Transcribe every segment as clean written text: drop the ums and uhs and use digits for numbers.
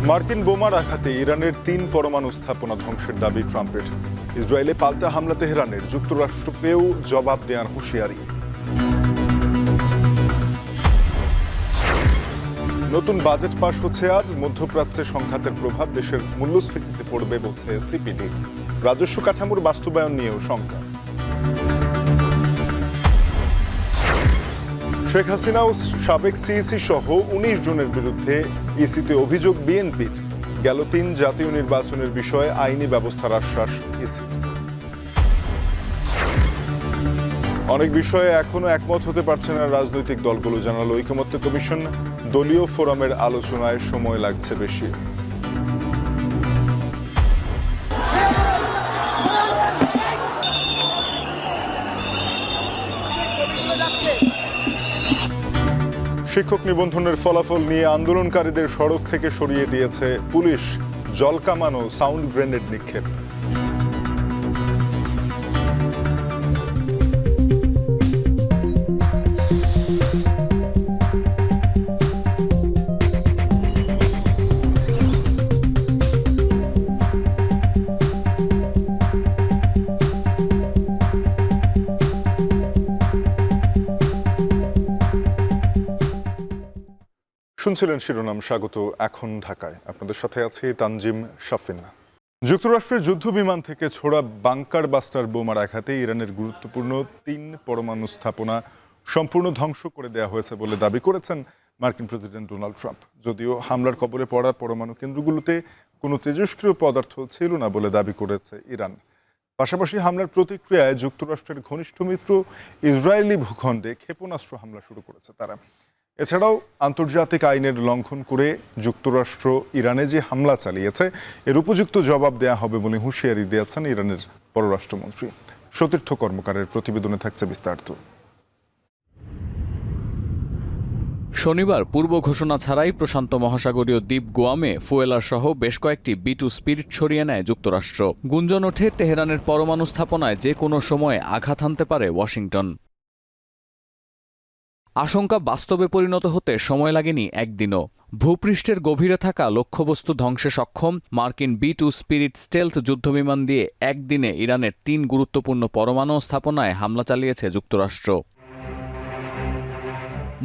মার্কিন বোমার আঘাতে ইরানের ৩ পরমাণু স্থাপনা ধ্বংসের দাবি ট্রাম্পের। ইসরায়েলে পাল্টা হামলা তেহরানের, যুক্তরাষ্ট্রকেও জবাব দেওয়ার হুঁশিয়ারি। নতুন বাজেট পাশ হচ্ছে আজ। মধ্যপ্রাচ্যে সংঘাতের প্রভাব দেশের মূল্যস্ফীতিতে পড়বে বলছে সিপিডি। রাজস্ব কাঠামোর বাস্তবায়ন নিয়েও শঙ্কা। শেখ হাসিনা ও সাবেক সিইসি সহ ১৯ জনের বিরুদ্ধে ইসিতে অভিযোগ বিএনপির। গেল ৩ জাতীয় নির্বাচনের বিষয়ে আইনি ব্যবস্থার আশ্বাস ইসি। অনেক বিষয়ে এখনো একমত হতে পারছে না রাজনৈতিক দলগুলো, জানালো ঐকমত্য কমিশন। দলীয় ফোরামের আলোচনায় সময় লাগছে বেশি। শিক্ষক নিবন্ধনের ফলাফল নিয়ে আন্দোলনকারীদের সড়ক থেকে সরিয়ে দিয়েছে পুলিশ। জলকামান ও সাউন্ড গ্রেনেড নিক্ষেপ। শুনছিলেন শিরোনাম, স্বাগত। এখন ঢাকায় আপনাদের সাথে আছি তানজিম শাফিন। যুক্তরাষ্ট্রের যুদ্ধ বিমান থেকে ছোড়া বাংকার বাস্টার বোমার আঘাতে ইরানের গুরুত্বপূর্ণ ৩ পরমাণু স্থাপনা সম্পূর্ণ ধ্বংস করে দেওয়া হয়েছে বলে দাবি করেছেন মার্কিন প্রেসিডেন্ট ডোনাল্ড ট্রাম্প। যদিও হামলার কবলে পড়া পরমাণু কেন্দ্রগুলোতে কোনো তেজস্ক্রিয় পদার্থ ছিল না বলে দাবি করেছে ইরান। পাশাপাশি হামলার প্রতিক্রিয়ায় যুক্তরাষ্ট্রের ঘনিষ্ঠ মিত্র ইসরায়েলি ভূখণ্ডে ক্ষেপণাস্ত্র হামলা শুরু করেছে তারা। এছাড়াও আন্তর্জাতিক আইনের লঙ্ঘন করে যুক্তরাষ্ট্র ইরানে যে হামলা চালিয়েছে এর উপযুক্ত জবাব দেওয়া হবে বলে হুঁশিয়ারি দিয়েছেন ইরানের পররাষ্ট্রমন্ত্রী। সতীর্থ কর্মকারের প্রতিবেদনে থাকছে বিস্তারিত। শনিবার পূর্ব ঘোষণা ছাড়াই প্রশান্ত মহাসাগরীয় দ্বীপ গোয়ামে ফুয়েলার সহ বেশ কয়েকটি B2 স্পিরিট ছড়িয়ে নেয় যুক্তরাষ্ট্র। গুঞ্জন ওঠে তেহরানের পরমাণু স্থাপনায় যে কোনো সময়ে আঘাত হানতে পারে ওয়াশিংটন। আশঙ্কা বাস্তবে পরিণত হতে সময় লাগেনি একদিনও। ভূপৃষ্ঠের গভীরে থাকা লক্ষ্যবস্তু ধ্বংসে সক্ষম মার্কিন B2 স্পিরিট স্টেলথ যুদ্ধবিমান দিয়ে একদিনে ইরানের ৩ গুরুত্বপূর্ণ পরমাণু স্থাপনায় হামলা চালিয়েছে যুক্তরাষ্ট্র।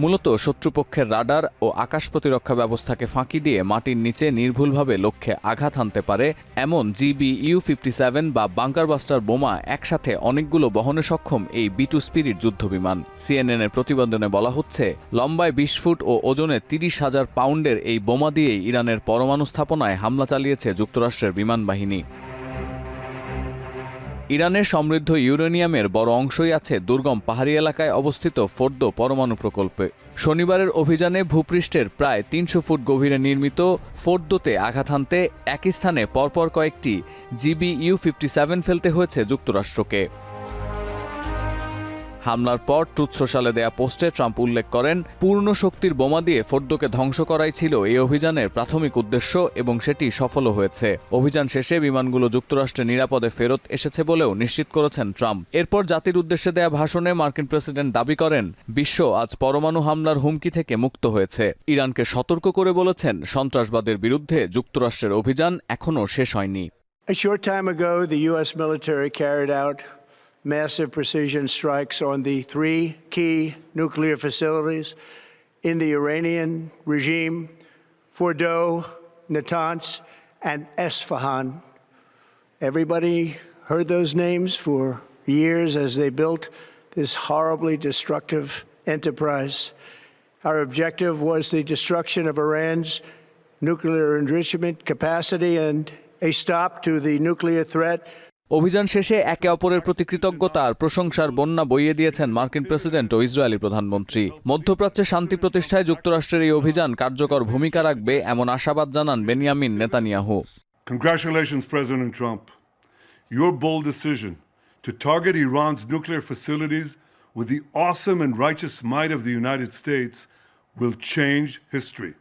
মূলত শত্রুপক্ষের রাডার ও আকাশ প্রতিরক্ষা ব্যবস্থাকে ফাঁকি দিয়ে মাটির নিচে নির্ভুলভাবে লক্ষ্যে আঘাত হানতে পারে এমন GBU-57 বা বাংকারবাস্টার বোমা একসাথে অনেকগুলো বহনে সক্ষম এই B2 স্পিরিট যুদ্ধবিমান। CNN-এর প্রতিবেদনে বলা হচ্ছে, লম্বায় ২০ ফুট ও ওজনে ৩০,০০০ পাউন্ডের এই বোমা দিয়েই ইরানের পরমাণু স্থাপনায় হামলা চালিয়েছে যুক্তরাষ্ট্রের বিমান বাহিনী। ইরানের সমৃদ্ধ ইউরেনিয়ামের বড় অংশই আছে দুর্গম পাহাড়ি এলাকায় অবস্থিত ফোর্দো পরমাণু প্রকল্পে। শনিবারের অভিযানে ভূপৃষ্ঠের প্রায় ৩০০ ফুট গভীরে নির্মিত ফোর্দোতে আঘাত হানতে একই স্থানে পরপর কয়েকটি GBU-57 ফেলতে হয়েছে যুক্তরাষ্ট্রকে। হামলার পর ট্রুথ সোশ্যালে দেয়া পোস্টে ট্রাম্প উল্লেখ করেন, পূর্ণ শক্তির বোমা দিয়ে ফোর্দোকে ধ্বংস করাই ছিল এই অভিযানের প্রাথমিক উদ্দেশ্য এবং সেটি সফলও হয়েছে। অভিযান শেষে বিমানগুলো যুক্তরাষ্ট্রে নিরাপদে ফেরত এসেছে বলেও নিশ্চিত করেছেন ট্রাম্প। এরপর জাতির উদ্দেশ্যে দেয়া ভাষণে মার্কিন প্রেসিডেন্ট দাবি করেন, বিশ্ব আজ পরমাণু হামলার হুমকি থেকে মুক্ত হয়েছে। ইরানকে সতর্ক করে বলেছেন, সন্ত্রাসবাদের বিরুদ্ধে যুক্তরাষ্ট্রের অভিযান এখনও শেষ হয়নি। A short time ago, the U.S. military carried out massive precision strikes on the 3 key nuclear facilities in the Iranian regime, Fordo, Natanz, and Esfahan. Everybody heard those names for years as they built this horribly destructive enterprise. Our objective was the destruction of Iran's nuclear enrichment capacity and a stop to the nuclear threat. অভিযান শেষে একে অপরের প্রতি কৃতজ্ঞতা আর প্রশংসার বন্যা বইয়ে দিয়েছেন মার্কিন প্রেসিডেন্ট ও ইসরায়েলি প্রধানমন্ত্রী। মধ্যপ্রাচ্যে শান্তি প্রতিষ্ঠায় যুক্তরাষ্ট্রের এই অভিযান কার্যকর ভূমিকা রাখবে এমন আশাবাদ জানান Benjamin Netanyahu. Congratulations, President Trump. Your bold decision to target Iran's nuclear facilities with the awesome and righteous might of the United States will change history.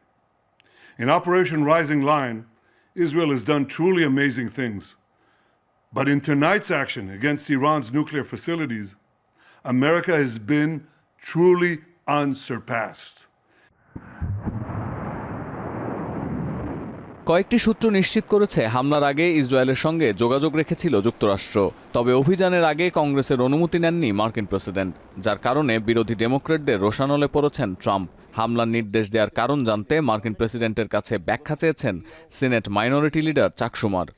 In Operation Rising Lion, Israel has done truly amazing things. But in tonight's action against Iran's nuclear facilities, America has been truly unsurpassed. কয়েকটি সূত্র নিশ্চিত করেছে হামলার আগে ইসরায়েলের সঙ্গে যোগাযোগ রেখেছিল যুক্তরাষ্ট্র। তবে অভিযানের আগে কংগ্রেসের অনুমতি নেননি মার্কিন প্রেসিডেন্ট, যার কারণে বিরোধী ডেমোক্র্যাটদের রোষানলে পড়েছেন ট্রাম্প। হামলার নির্দেশ দেওয়ার কারণ জানতে মার্কিন প্রেসিডেন্টের কাছে ব্যাখ্যা চেয়েছেন সিনেট মাইনরিটি লিডার চাক শুমার।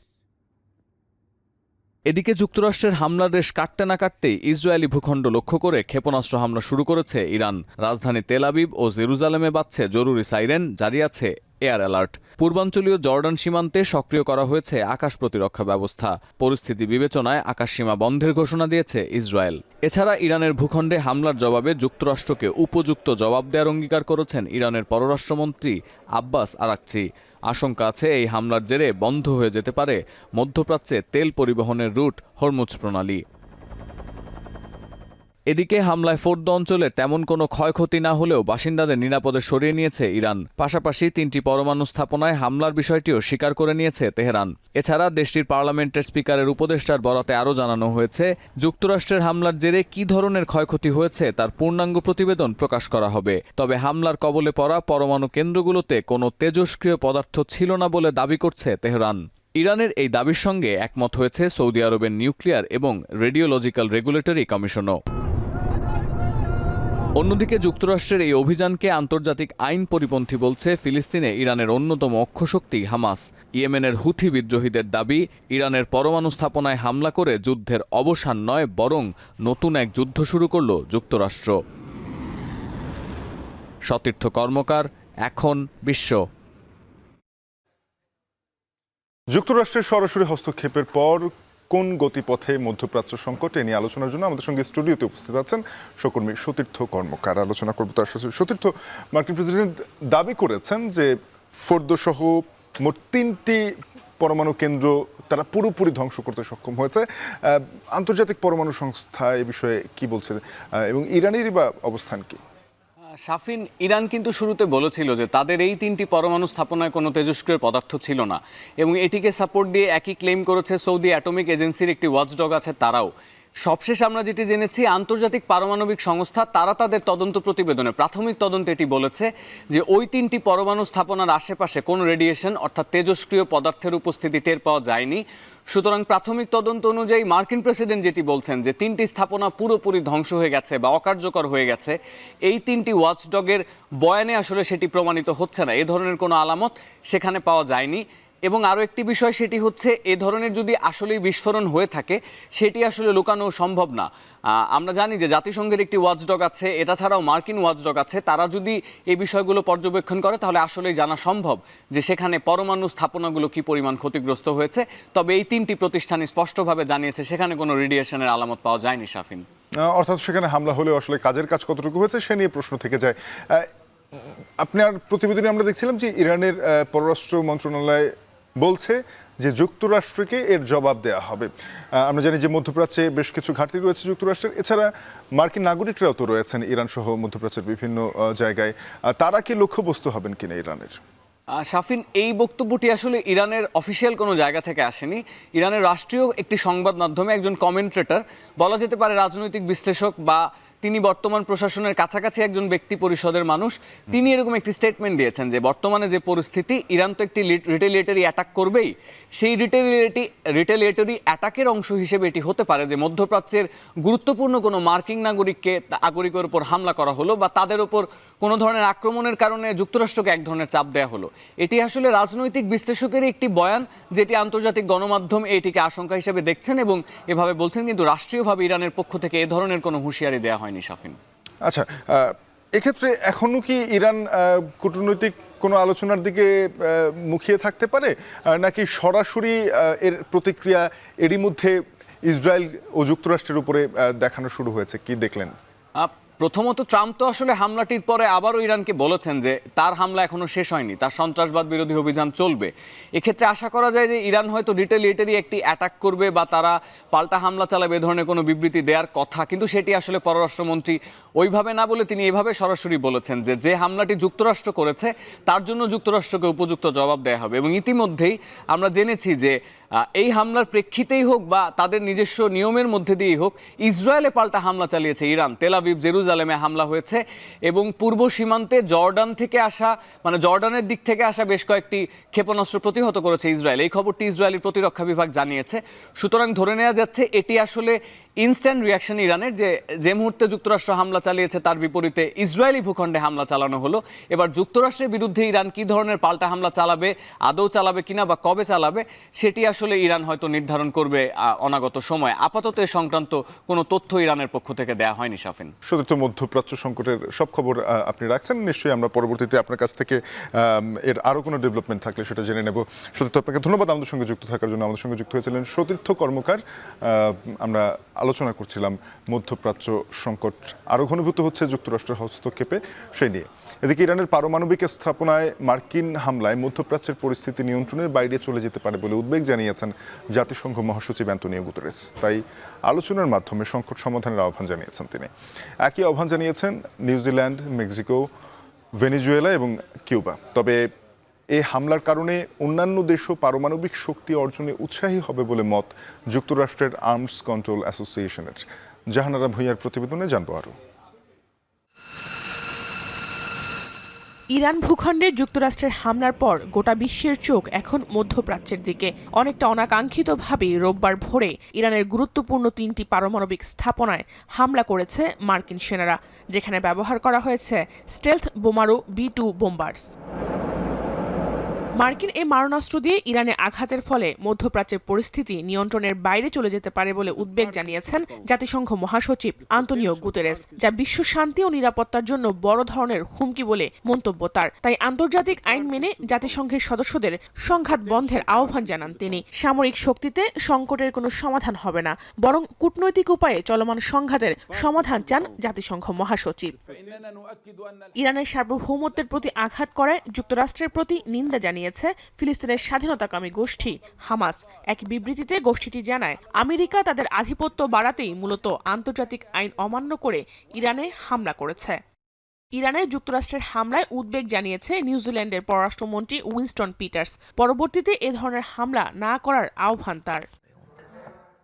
এদিকে যুক্তরাষ্ট্রের হামলার রেশ কাটতে না কাটতেই ইসরায়েলি ভূখণ্ড লক্ষ্য করে ক্ষেপণাস্ত্র হামলা শুরু করেছে ইরান। রাজধানী তেল আবিব ও জেরুজালেমে বাজছে জরুরি সাইরেন, জারি আছে এয়ার অ্যালার্ট। পূর্বাঞ্চলীয় জর্ডান সীমান্তে সক্রিয় করা হয়েছে আকাশ প্রতিরক্ষা ব্যবস্থা। পরিস্থিতি বিবেচনায় আকাশসীমা বন্ধের ঘোষণা দিয়েছে ইসরায়েল। এছাড়া ইরানের ভূখণ্ডে হামলার জবাবে যুক্তরাষ্ট্রকে উপযুক্ত জবাব দেওয়ার অঙ্গীকার করেছেন ইরানের পররাষ্ট্রমন্ত্রী আব্বাস আরাকচি। আশঙ্কা আছে এই হামলার জেরে বন্ধ হয়ে যেতে পারে মধ্যপ্রাচ্যে তেল পরিবহনের রুট হরমুজ প্রণালী। এদিকে হামলায় ফোর্দ অঞ্চলে তেমন কোনো ক্ষয়ক্ষতি না হলেও বাসিন্দাদের নিরাপদে সরিয়ে নিয়েছে ইরান। পাশাপাশি 3টি পরমাণু স্থাপনায় হামলার বিষয়টিও স্বীকার করে নিয়েছে তেহরান। এছাড়া দেশটির পার্লামেন্টের স্পিকারের উপদেষ্টার বরাতে আরও জানানো হয়েছে, যুক্তরাষ্ট্রের হামলার জেরে কী ধরনের ক্ষয়ক্ষতি হয়েছে তার পূর্ণাঙ্গ প্রতিবেদন প্রকাশ করা হবে। তবে হামলার কবলে পড়া পরমাণু কেন্দ্রগুলোতে কোনো তেজস্ক্রিয় পদার্থ ছিল না বলে দাবি করছে তেহরান। ইরানের এই দাবির সঙ্গে একমত হয়েছে সৌদি আরবের নিউক্লিয়ার এবং রেডিওলজিক্যাল রেগুলেটরি কমিশনও। অন্যদিকে যুক্তরাষ্ট্রের এই অভিযানকে আন্তর্জাতিক আইন পরিপন্থী বলছে ফিলিস্তিনে ইরানের অন্যতম অক্ষশক্তি হামাস। ইয়েমেনের হুথি বিদ্রোহীদের দাবি, ইরানের পরমাণু স্থাপনায় হামলা করে যুদ্ধের অবসান নয়, বরং নতুন এক যুদ্ধ শুরু করল যুক্তরাষ্ট্র। সতীর্থ কর্মকার, এখন বিশ্ব। যুক্তরাষ্ট্রের সরাসরি হস্তক্ষেপের পর কোন গতিপথে মধ্যপ্রাচ্য সংকট এ নিয়ে আলোচনার জন্য আমাদের সঙ্গে স্টুডিওতে উপস্থিত আছেন সহকর্মী সতীর্থ কর্মকার। আলোচনা করব তার সাথে। সতীর্থ, মার্কিন প্রেসিডেন্ট দাবি করেছেন যে ফোর্দো সহ মোট 3টি পরমাণু কেন্দ্র তারা পুরোপুরি ধ্বংস করতে সক্ষম হয়েছে। আন্তর্জাতিক পরমাণু সংস্থা এ বিষয়ে কি বলছে এবং ইরানেরই বা অবস্থান কি? শাফিন, ইরান কিন্তু শুরুতে বলেছিল যে তাদের এই 3টি পরমাণু স্থাপনায় কোনো তেজস্ক্রিয় পদার্থ ছিল না, এবং এটিকে সাপোর্ট দিয়ে একই ক্লেম করেছে সৌদি অ্যাটমিক এজেন্সির একটি ওয়াচডগ আছে তারাও। সবশেষ আমরা যেটি জেনেছি, আন্তর্জাতিক পারমাণবিক সংস্থা তারা তাদের তদন্ত প্রতিবেদনে প্রাথমিক তদন্তে এটি বলেছে যে ওই 3টি পরমাণু স্থাপনার আশেপাশে কোনো রেডিয়েশন অর্থাৎ তেজস্ক্রিয় পদার্থের উপস্থিতি টের পাওয়া যায়নি। সুতরাং প্রাথমিক তদন্ত অনুযায়ী মার্কিন প্রেসিডেন্ট যেটি বলছেন যে 3টি স্থাপনা পুরোপুরি ধ্বংস হয়ে গেছে বা অকার্যকর হয়ে গেছে, এই 3টি ওয়াচডগের বয়ানে আসলে সেটি প্রমাণিত হচ্ছে না। এ ধরনের কোনো আলামত সেখানে পাওয়া যায়নি। এবং আরও একটি বিষয়, সেটি হচ্ছে এ ধরনের যদি আসলেই বিস্ফোরণ হয়ে থাকে সেটি আসলে লুকানো সম্ভব না। আমরা জানি যে জাতিসংঘের একটি ওয়াচডগ আছে, এটা ছাড়াও মার্কিন ওয়াচডগ আছে। তারা যদি এই বিষয়গুলো পর্যবেক্ষণ করে তাহলে আসলেই জানা সম্ভব যে সেখানে পরমাণু স্থাপনাগুলো কি পরিমাণ ক্ষতিগ্রস্ত হয়েছে। তবে এই 3টি প্রতিষ্ঠানই স্পষ্টভাবে জানিয়েছে সেখানে কোনো রেডিয়েশনের আলামত পাওয়া যায়নি। শাফিন, অর্থাৎ সেখানে হামলা হলেও আসলে কাজের কাজ কতটুকু হয়েছে সে নিয়ে প্রশ্ন থেকে যায়। আপনার প্রতিবেদনে আমরা দেখছিলাম যে ইরানের পররাষ্ট্র মন্ত্রণালয় বলছে যে যুক্তরাষ্ট্রকে এর জবাব দেওয়া হবে। আমরা জানি যে মধ্যপ্রাচ্যে বেশ কিছু ঘাটতি রয়েছে যুক্তরাষ্ট্রের, এছাড়া মার্কিন নাগরিকরাও তো রয়েছেন ইরান সহ মধ্যপ্রাচ্যের বিভিন্ন জায়গায়। তারা কি লক্ষ্যবস্তু হবেন কিনা ইরানের? শাফিন, এই বক্তব্যটি আসলে ইরানের অফিসিয়াল কোনো জায়গা থেকে আসেনি। ইরানের রাষ্ট্রীয় একটি সংবাদ মাধ্যমে একজন কমেন্ট্রেটর, বলা যেতে পারে রাজনৈতিক বিশ্লেষক বা তিনি বর্তমান প্রশাসনের কাছাকাছি একজন ব্যক্তি পরিষদের মানুষ, তিনি এরকম একটি স্টেটমেন্ট দিয়েছেন যে বর্তমানে যে পরিস্থিতি, ইরান তো একটি রিটেলিয়েটরি অ্যাটাক করবেই, সেই রিটেলিয়েটরি অ্যাটাকের অংশ হিসেবে এটি হতে পারে যে মধ্যপ্রাচ্যের গুরুত্বপূর্ণ কোনো মার্কিন নাগরিকের উপর হামলা করা হলো বা তাদের উপর কোনো ধরনের আক্রমণের কারণে যুক্তরাষ্ট্রকে এক ধরনের চাপ দেওয়া হলো। এটি আসলে রাজনৈতিক বিশ্লেষকেরই একটি বয়ান, যেটি আন্তর্জাতিক গণমাধ্যম এটিকে আশঙ্কা হিসেবে দেখছেন এবং এভাবে বলছেন, কিন্তু রাষ্ট্রীয়ভাবে ইরানের পক্ষ থেকে এ ধরনের কোনো হুঁশিয়ারি দেওয়া হয়নি। শাফিন, আচ্ছা, এক্ষেত্রে এখনো কি ইরান কূটনৈতিক কোনো আলোচনার দিকে মুখিয়ে থাকতে পারে, নাকি সরাসরি এর প্রতিক্রিয়া এরই মধ্যে ইসরায়েল ও যুক্তরাষ্ট্রের উপরে দেখানো শুরু হয়েছে? কি দেখলেন? প্রথমত, ট্রাম্প তো আসলে হামলাটির পরে আবারও ইরানকে বলেছেন যে তার হামলা এখনো শেষ হয়নি, তার সন্ত্রাসবাদ বিরোধী অভিযান চলবে। এক্ষেত্রে আশা করা যায় যে ইরান হয়তো রিটেলিয়েটরি একটি অ্যাটাক করবে বা তারা পাল্টা হামলা চালাবে, এ ধরনের কোনো বিবৃতি দেওয়ার কথা, কিন্তু সেটি আসলে পররাষ্ট্রমন্ত্রী ওইভাবে না বলে তিনি এভাবে সরাসরি বলেছেন যে যে হামলাটি যুক্তরাষ্ট্র করেছে তার জন্য যুক্তরাষ্ট্রকে উপযুক্ত জবাব দেওয়া হবে। এবং ইতিমধ্যেই আমরা জেনেছি যে এই হামলার প্রেক্ষিতেই হোক বা তাদের নিজস্ব নিয়মের মধ্যে দিয়েই হোক, ইসরায়েলে পাল্টা হামলা চালিয়েছে ইরান। তেল আভিভ, জেরুজালেমে হামলা হয়েছে এবং পূর্ব সীমান্তে জর্ডান থেকে আসা, মানে জর্ডানের দিক থেকে আসা বেশ কয়েকটি ক্ষেপণাস্ত্র প্রতিহত করেছে ইসরায়েল। এই খবরটি ইসরায়েলি প্রতিরক্ষা বিভাগ জানিয়েছে। সুতরাং ধরে নেওয়া যাচ্ছে এটি আসলে ইনস্ট্যান্ট রিয়াকশন ইরানের, যে মুহূর্তে যুক্তরাষ্ট্র হামলা চালিয়েছে তার বিপরীতে ইসরায়েলি ভূখণ্ডে হামলা চালানো হলো। এবার যুক্তরাষ্ট্রের বিরুদ্ধে ইরান কী ধরনের পাল্টা হামলা চালাবে, আদৌ চালাবে কিনা বা কবে চালাবে, সেটি আসলে ইরান হয়তো নির্ধারণ করবে অনাগত সময়। আপাতত এ সংক্রান্ত কোনো তথ্য ইরানের পক্ষ থেকে দেওয়া হয়নি। শাফিন, শুধু তো মধ্যপ্রাচ্য সংকটের সব খবর আপনি রাখছেন, নিশ্চয়ই আমরা পরবর্তীতে আপনার কাছ থেকে এর আরও কোনো ডেভেলপমেন্ট থাকলে সেটা জেনে নেব। শুধু তো আপনাকে ধন্যবাদ আমাদের সঙ্গে যুক্ত থাকার জন্য। আমাদের সঙ্গে যুক্ত হয়েছিলেন সতীর্থ কর্মকার। আমরা আলোচনা করছিলাম মধ্যপ্রাচ্য সংকট আরও ঘনীভূত হচ্ছে যুক্তরাষ্ট্রের হস্তক্ষেপে, সেই নিয়ে। এদিকে ইরানের পারমাণবিক স্থাপনায় মার্কিন হামলায় মধ্যপ্রাচ্যের পরিস্থিতি নিয়ন্ত্রণের বাইরে চলে যেতে পারে বলে উদ্বেগ জানিয়েছেন জাতিসংঘ মহাসচিব অ্যান্তোনিও গুতেরেস। তাই আলোচনার মাধ্যমে সংকট সমাধানের আহ্বান জানিয়েছেন তিনি। একই আহ্বান জানিয়েছেন নিউজিল্যান্ড, মেক্সিকো, ভেনেজুয়েলা এবং কিউবা। তবে এই হামলার কারণে অন্যান্য দেশও পারমাণবিক শক্তি অর্জনে উৎসাহী হবে বলে মত যুক্তরাষ্ট্রের আর্মস কন্ট্রোল অ্যাসোসিয়েশনের। জাহানারা ভূঁইয়ার প্রতিবেদনে জানবো আরও। ইরান ভূখণ্ডে যুক্তরাষ্ট্রের হামলার পর গোটা বিশ্বের চোখ এখন মধ্যপ্রাচ্যের দিকে। অনেকটা অনাকাঙ্ক্ষিতভাবেই রোববার ভোরে ইরানের গুরুত্বপূর্ণ 3টি পারমাণবিক স্থাপনায় হামলা করেছে মার্কিন সেনারা, যেখানে ব্যবহার করা হয়েছে স্টেলথ বোমারু B-2 বোম্বার্স। মার্কিন এই মারণাস্ত্র দিয়ে ইরানে আঘাতের ফলে মধ্যপ্রাচ্যের পরিস্থিতি নিয়ন্ত্রণের বাইরে চলে যেতে পারে বলে উদ্বেগ জানিয়েছেন জাতিসংঘ মহাসচিব আন্তোনিও গুতেরেস, যা বিশ্ব শান্তি ও নিরাপত্তার জন্য বড় ধরনের হুমকি বলে মন্তব্য তার। তাই আন্তর্জাতিক আইন মেনে জাতিসংঘের সদস্যদের সংঘাত বন্ধের আহ্বান জানান তিনি। সামরিক শক্তিতে সংকটের কোনো সমাধান হবে না, বরং কূটনৈতিক উপায়ে চলমান সংঘাতের সমাধান চান জাতিসংঘ মহাসচিব। ইরানের সার্বভৌমত্বের প্রতি আঘাত করায় যুক্তরাষ্ট্রের প্রতি নিন্দা জানিয়েছে ফিলিস্তিনের স্বাধীনতাকামী গোষ্ঠী হামাস। এক বিবৃতিতে গোষ্ঠীটি জানায়, আমেরিকা তাদের আধিপত্য বাড়াতেই মূলত আন্তর্জাতিক আইন অমান্য করে ইরানে হামলা করেছে। ইরানে যুক্তরাষ্ট্রের হামলায় উদ্বেগ জানিয়েছে নিউজিল্যান্ডের পররাষ্ট্রমন্ত্রী উইনস্টন পিটার্স। পরবর্তীতে এ ধরনের হামলা না করার আহ্বান তার।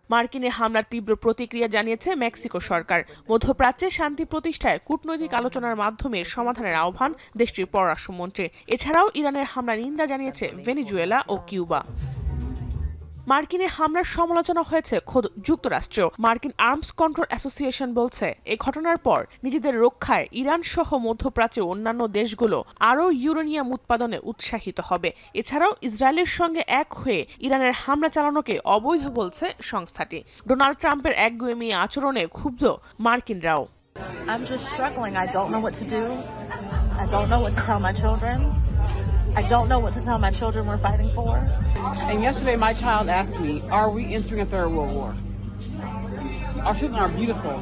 মার্কিনে হামলার তীব্র প্রতিক্রিয়া জানিয়েছে মেক্সিকো সরকার। মধ্যপ্রাচ্যে শান্তি প্রতিষ্ঠায় কূটনৈতিক আলোচনার মাধ্যমে সমাধানের আহ্বান দেশটির পররাষ্ট্রমন্ত্রী। এছাড়াও ইরানের হামলার নিন্দা জানিয়েছে ভেনেজুয়েলা ও কিউবা। মার্কিনে হামলার সমালোচনা হয়েছে খোদ যুক্তরাষ্ট্রেও। মার্কিন আর্মস কন্ট্রোল অ্যাসোসিয়েশন বলছে, এই ঘটনার পর নিজেদের রক্ষায় ইরান সহ মধ্যপ্রাচ্যের অন্যান্য দেশগুলো আরও ইউরেনিয়াম উৎপাদনে উৎসাহিত হবে। এছাড়াও ইসরায়েলের সঙ্গে এক হয়ে ইরানের হামলা চালানোকে অবৈধ বলছে সংস্থাটি। ডোনাল্ড ট্রাম্পের একগুঁয়েমি আচরণে ক্ষুব্ধ মার্কিনরাও। I'm just struggling. I don't know what to do. I don't know what to tell my children. I don't know what to tell my children we're fighting for. And yesterday my child asked me, are we entering a third world war? Our children are beautiful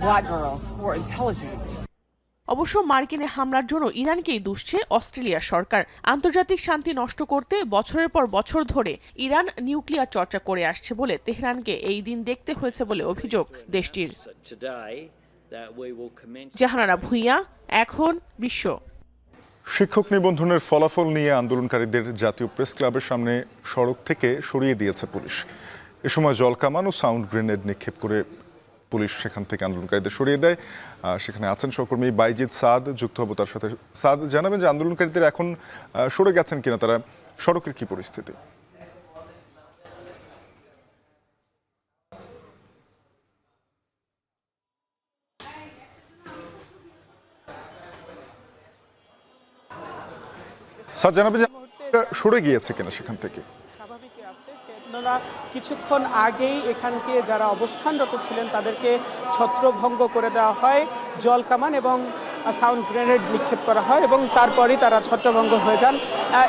black girls who are intelligent. অবশ্য মার্কিনে হামলার জন্য ইরানকেই দুষছে অস্ট্রেলিয়ার সরকার। আন্তর্জাতিক শান্তি নষ্ট করতে বছরের পর বছর ধরে ইরান নিউক্লিয়ার চর্চা করে আসছে বলে তেহরানকে এই দিন দেখতে হয়েছে বলে অভিযোগ দেশটির। জাহানারা ভূঁইয়া, এখন বিশ্ব। শিক্ষক নিবন্ধনের ফলাফল নিয়ে আন্দোলনকারীদের জাতীয় প্রেস ক্লাবের সামনে সড়ক থেকে সরিয়ে দিয়েছে পুলিশ। এ সময় জলকামান ও সাউন্ড গ্রেনেড নিক্ষেপ করে পুলিশ সেখান থেকে আন্দোলনকারীদের সরিয়ে দেয়। সেখানে আছেন সহকর্মী বাইজিদ সাদ, যুক্ত হব তার সাথে। সাদ, জানাবেন যে আন্দোলনকারীদের এখন সরে গেছেন কিনা, তারা সড়কের কি পরিস্থিতি? স্যার জানাবেন যে সরে গিয়েছে কিনা সেখান থেকে? স্বাভাবিকই আছে, কেননা কিছুক্ষণ আগেই এখানকে যারা অবস্থানরত ছিলেন তাদেরকে ছত্রভঙ্গ করে দেওয়া হয়, জলকামান এবং সাউন্ড গ্রেনেড নিক্ষেপ করা হয় এবং তারপরই তারা ছত্রভঙ্গ হয়ে যান।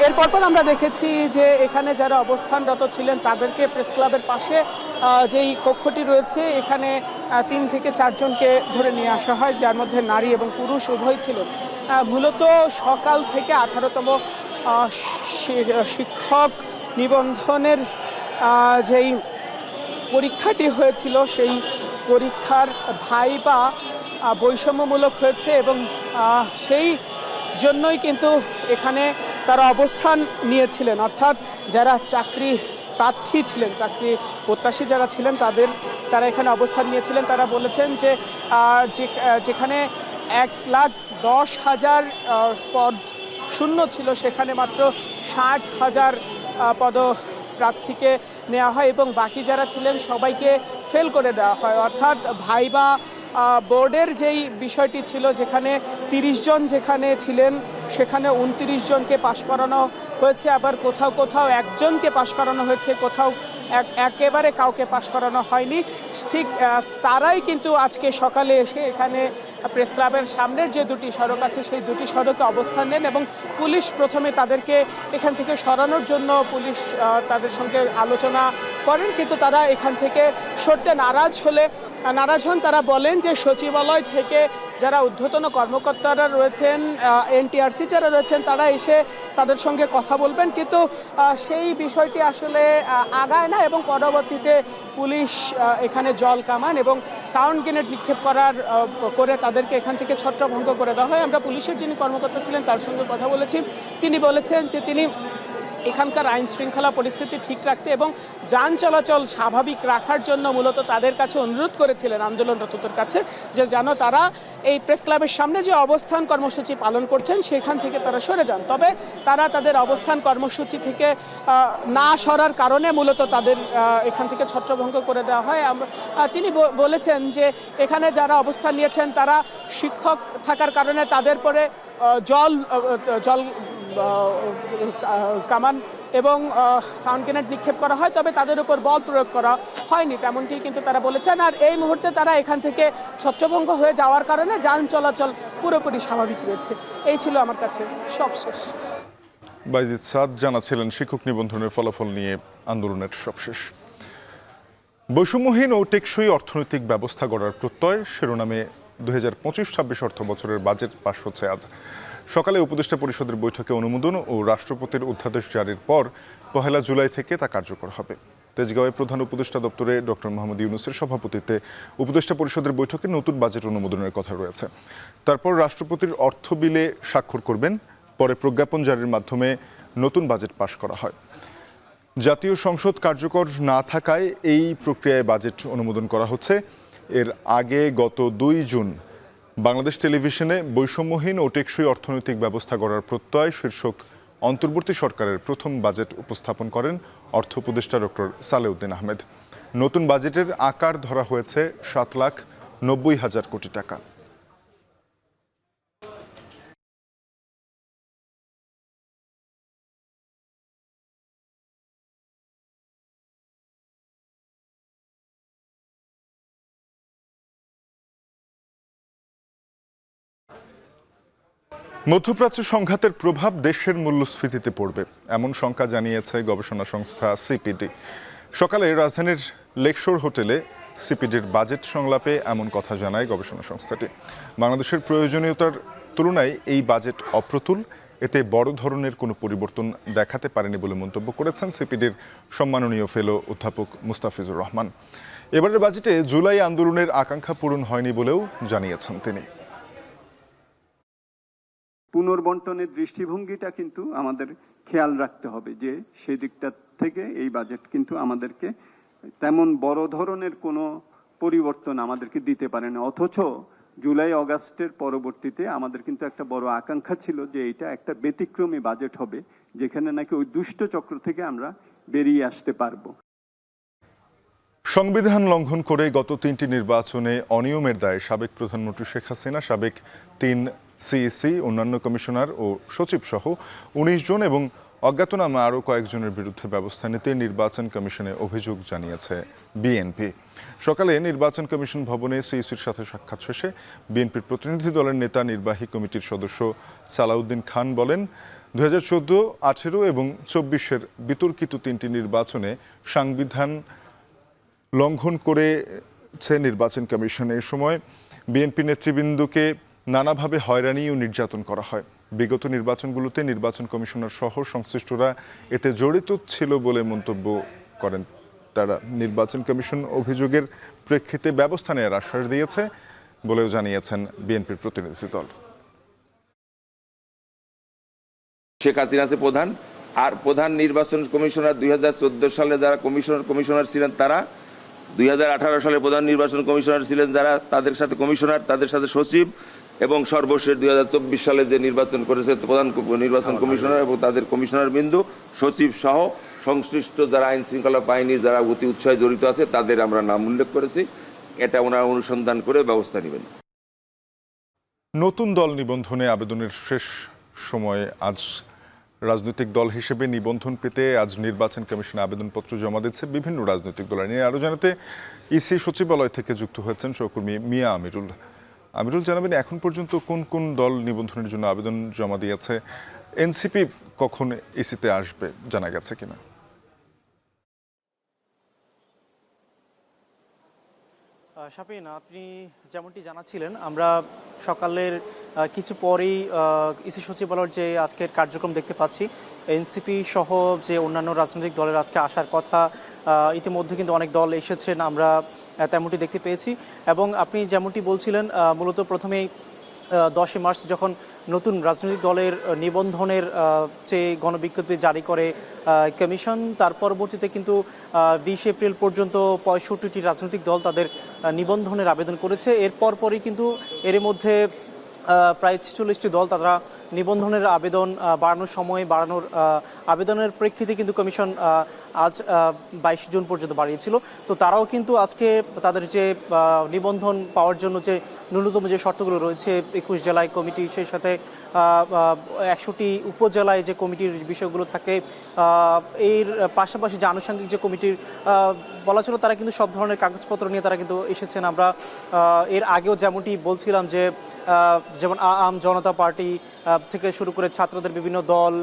এরপর আমরা দেখেছি যে এখানে যারা অবস্থানরত ছিলেন তাদেরকে প্রেস ক্লাবের পাশে যেই কক্ষটি রয়েছে এখানে 3 থেকে 4 জনকে ধরে নিয়ে আসা হয়, যার মধ্যে নারী এবং পুরুষ উভয় ছিলেন। মূলত সকাল থেকে 18তম শিক্ষক নিবন্ধনের যেই পরীক্ষাটি হয়েছিল সেই পরীক্ষার ভাইবা বৈষম্যমূলক হয়েছে এবং সেই জন্যই কিন্তু এখানে তারা অবস্থান নিয়েছিলেন। অর্থাৎ যারা চাকরি প্রার্থী ছিলেন, চাকরি প্রত্যাশী যারা ছিলেন তারা এখানে অবস্থান নিয়েছিলেন। তারা বলেছেন যে যেখানে 1,10,000 পদ শূন্য ছিল, সেখানে মাত্র 60,000 পদপ্রার্থীকে নেওয়া হয় এবং বাকি যারা ছিলেন সবাইকে ফেল করে দেওয়া হয়। অর্থাৎ ভাইবা বোর্ডের যেই বিষয়টি ছিল, যেখানে 30 জন যেখানে ছিলেন সেখানে 29 জনকে পাশ করানো হয়েছে, আবার কোথাও কোথাও একজনকে পাশ করানো হয়েছে, কোথাও একেবারে কাউকে পাশ করানো হয়নি। ঠিক তারাই কিন্তু আজকে সকালে এসে এখানে প্রেস ক্লাবের সামনের যে দুটি সড়ক আছে সেই দুটি সড়কে অবস্থান নেন এবং পুলিশ প্রথমে তাদেরকে এখান থেকে সরানোর জন্য পুলিশ তাদের সঙ্গে আলোচনা করেন, কিন্তু তারা এখান থেকে সরতে নারাজ হন। তারা বলেন যে সচিবালয় থেকে যারা ঊর্ধ্বতন কর্মকর্তারা রয়েছেন, এনটিআরসি যারা রয়েছেন, তারা এসে তাদের সঙ্গে কথা বলবেন, কিন্তু সেই বিষয়টি আসলে আগায় না এবং পরবর্তীতে পুলিশ এখানে জল কামান এবং সাউন্ড গ্রেনেড নিক্ষেপ করে তাদেরকে এখান থেকে ছত্রভঙ্গ করে দেওয়া হয়। আমরা পুলিশের যিনি কর্মকর্তা ছিলেন তার সঙ্গে কথা বলেছি। তিনি বলেছেন যে তিনি এখানকার আইন শৃঙ্খলা পরিস্থিতি ঠিক রাখতে এবং যান চলাচল স্বাভাবিক রাখার জন্য মূলত তাদের কাছে অনুরোধ করেছিলেন আন্দোলনরতদের কাছে যে যেন তারা এই প্রেস ক্লাবের সামনে যে অবস্থান কর্মসূচি পালন করছেন সেখান থেকে তারা সরে যান। তবে তারা তাদের অবস্থান কর্মসূচি থেকে না সরার কারণে মূলত তাদের এখান থেকে ছত্রভঙ্গ করে দেওয়া হয়। তিনি বলেছেন যে এখানে যারা অবস্থান নিয়েছেন তারা শিক্ষক থাকার কারণে তাদের পরে জল কামান এবং সাউন্ড গ্রেনেড নিক্ষেপ করা হয়, তবে তাদের উপর বল প্রয়োগ করা হয়নি, তেমনটি কিন্তু তারা বলেছেন। আর এই মুহূর্তে তারা এখান থেকে ছত্রভঙ্গ হয়ে যাওয়ার কারণে যান চলাচল পুরোপুরি স্বাভাবিক রয়েছে। এই ছিল আমার কাছে সবশেষ। বাইজিদ সাদ জানাচ্ছিলেন শিক্ষক নিবন্ধনের ফলাফল নিয়ে আন্দোলনের সবশেষ। বৈষম্যহীন ও টেকসই অর্থনৈতিক ব্যবস্থা গড়ার প্রত্যয় শিরোনামে 2025-26 অর্থ বছরের বাজেট পাশ হচ্ছে আজ। সকালে উপদেষ্টা পরিষদের বৈঠকে অনুমোদন ও রাষ্ট্রপতির অধ্যাদেশ জারির পর 1 জুলাই থেকে তা কার্যকর হবে। তেজগাঁওয়ে প্রধান উপদেষ্টা দপ্তরে ডক্টর মোহাম্মদ ইউনূসের সভাপতিত্বে উপদেষ্টা পরিষদের বৈঠকে নতুন বাজেট অনুমোদনের কথা রয়েছে। তারপর রাষ্ট্রপতির অর্থ বিলে স্বাক্ষর করবেন, পরে প্রজ্ঞাপন জারির মাধ্যমে নতুন বাজেট পাশ করা হয়। জাতীয় সংসদ কার্যকর না থাকায় এই প্রক্রিয়ায় বাজেট অনুমোদন করা হচ্ছে। এর আগে গত 2 জুন বাংলাদেশ টেলিভিশনে বৈষম্যহীন ও টেকসই অর্থনৈতিক ব্যবস্থা গড়ার প্রত্যয় শীর্ষক অন্তর্বর্তী সরকারের প্রথম বাজেট উপস্থাপন করেন অর্থ উপদেষ্টা ডক্টর সালেউদ্দিন আহমেদ। নতুন বাজেটের আকার ধরা হয়েছে 7,90,000 কোটি টাকা। মধ্যপ্রাচ্য সংঘাতের প্রভাব দেশের মূল্যস্ফীতিতে পড়বে এমন শঙ্কা জানিয়েছে গবেষণা সংস্থা সিপিডি। সকালে রাজধানীর লেকশোর হোটেলে সিপিডির বাজেট সংলাপে এমন কথা জানায় গবেষণা সংস্থাটি। বাংলাদেশের প্রয়োজনীয়তার তুলনায় এই বাজেট অপ্রতুল, এতে বড় ধরনের কোনো পরিবর্তন দেখাতে পারেনি বলে মন্তব্য করেছেন সিপিডির সম্মাননীয় ফেলো অধ্যাপক মুস্তাফিজুর রহমান। এবারের বাজেটে জুলাই আন্দোলনের আকাঙ্ক্ষা পূরণ হয়নি বলেও জানিয়েছেন তিনি। পুনর্বন্টনের দৃষ্টিভঙ্গিটা কিন্তু আমাদের খেয়াল রাখতে হবে যে সেই দিকটা থেকে এই বাজেট কিন্তু আমাদেরকে তেমন বড় ধরনের কোনো পরিবর্তন আমাদেরকে দিতে পারে না। অথচ জুলাই অগাস্টের পরবর্তীতে আমাদের কিন্তু একটা বড় আকাঙ্ক্ষা ছিল যে এটা একটা ব্যতিক্রমী বাজেট হবে, যেখানে নাকি ওই দুষ্ট চক্র থেকে আমরা বেরিয়ে আসতে পারবো। সংবিধান লঙ্ঘন করে গত 3টি নির্বাচনে অনিয়মের দায়ে সাবেক প্রধানমন্ত্রী শেখ হাসিনা, সাবেক 3 সিইসি, অন্যান্য কমিশনার ও সচিব সহ 19 জন এবং অজ্ঞাতনামা আরও কয়েকজনের বিরুদ্ধে ব্যবস্থা নিতে নির্বাচন কমিশনে অভিযোগ জানিয়েছে বিএনপি। সকালে নির্বাচন কমিশন ভবনে সিইসির সাথে সাক্ষাৎ শেষে বিএনপির প্রতিনিধি দলের নেতা নির্বাহী কমিটির সদস্য সালাউদ্দিন খান বলেন, 2014, 18 এবং 24-এর বিতর্কিত 3টি নির্বাচনে সংবিধান লঙ্ঘন করেছে নির্বাচন কমিশন। এই সময় বিএনপি নেতৃবৃন্দকে নানাভাবে হয়রানি ও নির্যাতন করা হয়। বিগত নির্বাচনগুলোতে নির্বাচন কমিশনার সহ সংশ্লিষ্টরা এতে জড়িত ছিল বলে মন্তব্য করেন তারা। নির্বাচন কমিশন অভিযোগের প্রেক্ষিতে ব্যবস্থা নেওয়ার আশ্বাস দিয়েছে বলেও জানিয়েছেন বিএনপির প্রতিনিধি দল। শেখ হাসিনা প্রধান আর প্রধান নির্বাচন কমিশনার 2014 সালে যারা কমিশনার ছিলেন তারা, 2018 সালে প্রধান নির্বাচন কমিশনার ছিলেন যারা, তাদের সাথে কমিশনার, তাদের সাথে সচিব, এবং সর্বশেষ 2024 সালে যে নির্বাচন করেছে প্রধান নির্বাচন কমিশনার এবং তাদের কমিশনার বিন্দু, সচিব সহ সংশ্লিষ্ট যারা আইন শৃঙ্খলা বাহিনী যারা অতি উৎসাহে জড়িত আছে তাদের আমরা নাম উল্লেখ করেছি। এটা ওনারা অনুসন্ধান করে ব্যবস্থা নেবেন। নতুন দল নিবন্ধনে আবেদনের শেষ সময়ে আজ রাজনৈতিক দল হিসেবে নিবন্ধন পেতে আজ নির্বাচন কমিশনে আবেদনপত্র জমা দিচ্ছে বিভিন্ন রাজনৈতিক দল। নিয়ে আরও জানাতে ইসি সচিবালয় থেকে যুক্ত হয়েছেন সহকর্মী মিয়া আমিরুল। আমিরুল, জানাবেন এখন পর্যন্ত কোন কোন দল নিবন্ধনের জন্য আবেদন জমা দিয়েছে? এনসিপি কখন ইসিতে আসবে জানা গেছে কিনা? শাপিন, আপনি যেমনটি জানাচ্ছিলেন, আমরা সকালের কিছু পরেই ইসি সচিবালয়ের যে আজকের কার্যক্রম দেখতে পাচ্ছি, এনসিপি সহ যে অন্যান্য রাজনৈতিক দলের আজকে আসার কথা, ইতিমধ্যে কিন্তু অনেক দল এসেছেন, আমরা তেমনটি দেখতে পেয়েছি। এবং আপনি যেমনটি বলছিলেন, মূলত প্রথমেই 10 মার্চ যখন নতুন রাজনৈতিক দলের নিবন্ধনের যে গণবিজ্ঞপ্তি জারি করে কমিশন, তার পরবর্তীতে কিন্তু 20 এপ্রিল পর্যন্ত 65টি রাজনৈতিক দল তাদের নিবন্ধনের আবেদন করেছে। এর পরপরই কিন্তু এর মধ্যে প্রায় 46টি দল তারা নিবন্ধনের আবেদন বাড়ানোর সময় বাড়ানোর আবেদনের প্রেক্ষিতে কিন্তু কমিশন আজ 22 জুন পর্যন্ত বাড়িয়েছিল। তো তারাও কিন্তু আজকে তাদের যে নিবন্ধন পাওয়ার জন্য যে ন্যূনতম যে শর্তগুলো রয়েছে, 21 জেলায় কমিটি, সেই সাথে 100টি উপজেলায় যে কমিটির বিষয়গুলো থাকে, এর পাশাপাশি যে আনুষঙ্গিক যে কমিটির বলা ছিল, তারা কিন্তু সব ধরনের কাগজপত্র নিয়ে তারা কিন্তু এসেছেন। আমরা এর আগেও যেমনটি বলছিলাম যে যেমন আম জনতা পার্টি থেকে শুরু করে ছাত্রদের বিভিন্ন দল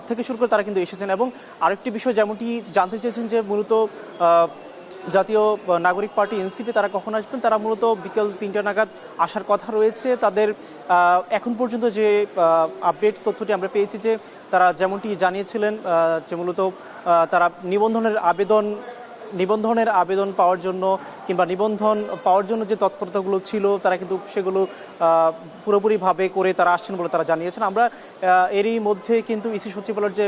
থেকে শুরু করে তারা কিন্তু এসেছেন। এবং আরেকটি বিষয় যেমনটি জানতে চেয়েছেন যে মূলত জাতীয় নাগরিক পার্টি এনসিপি তারা কখন আসবেন, তারা মূলত বিকেল 3টা নাগাদ আসার কথা রয়েছে। তাদের এখন পর্যন্ত যে আপডেট তথ্যটি আমরা পেয়েছি যে তারা যেমনটি জানিয়েছিলেন যে মূলত তারা নিবন্ধনের আবেদন পাওয়ার জন্য কিংবা নিবন্ধন পাওয়ার জন্য যে তৎপরতাগুলো ছিল তারা কিন্তু সেগুলো পুরোপুরিভাবে করে তারা আসছেন বলে তারা জানিয়েছেন। আমরা এরই মধ্যে কিন্তু ইসি সচিবালয়ের যে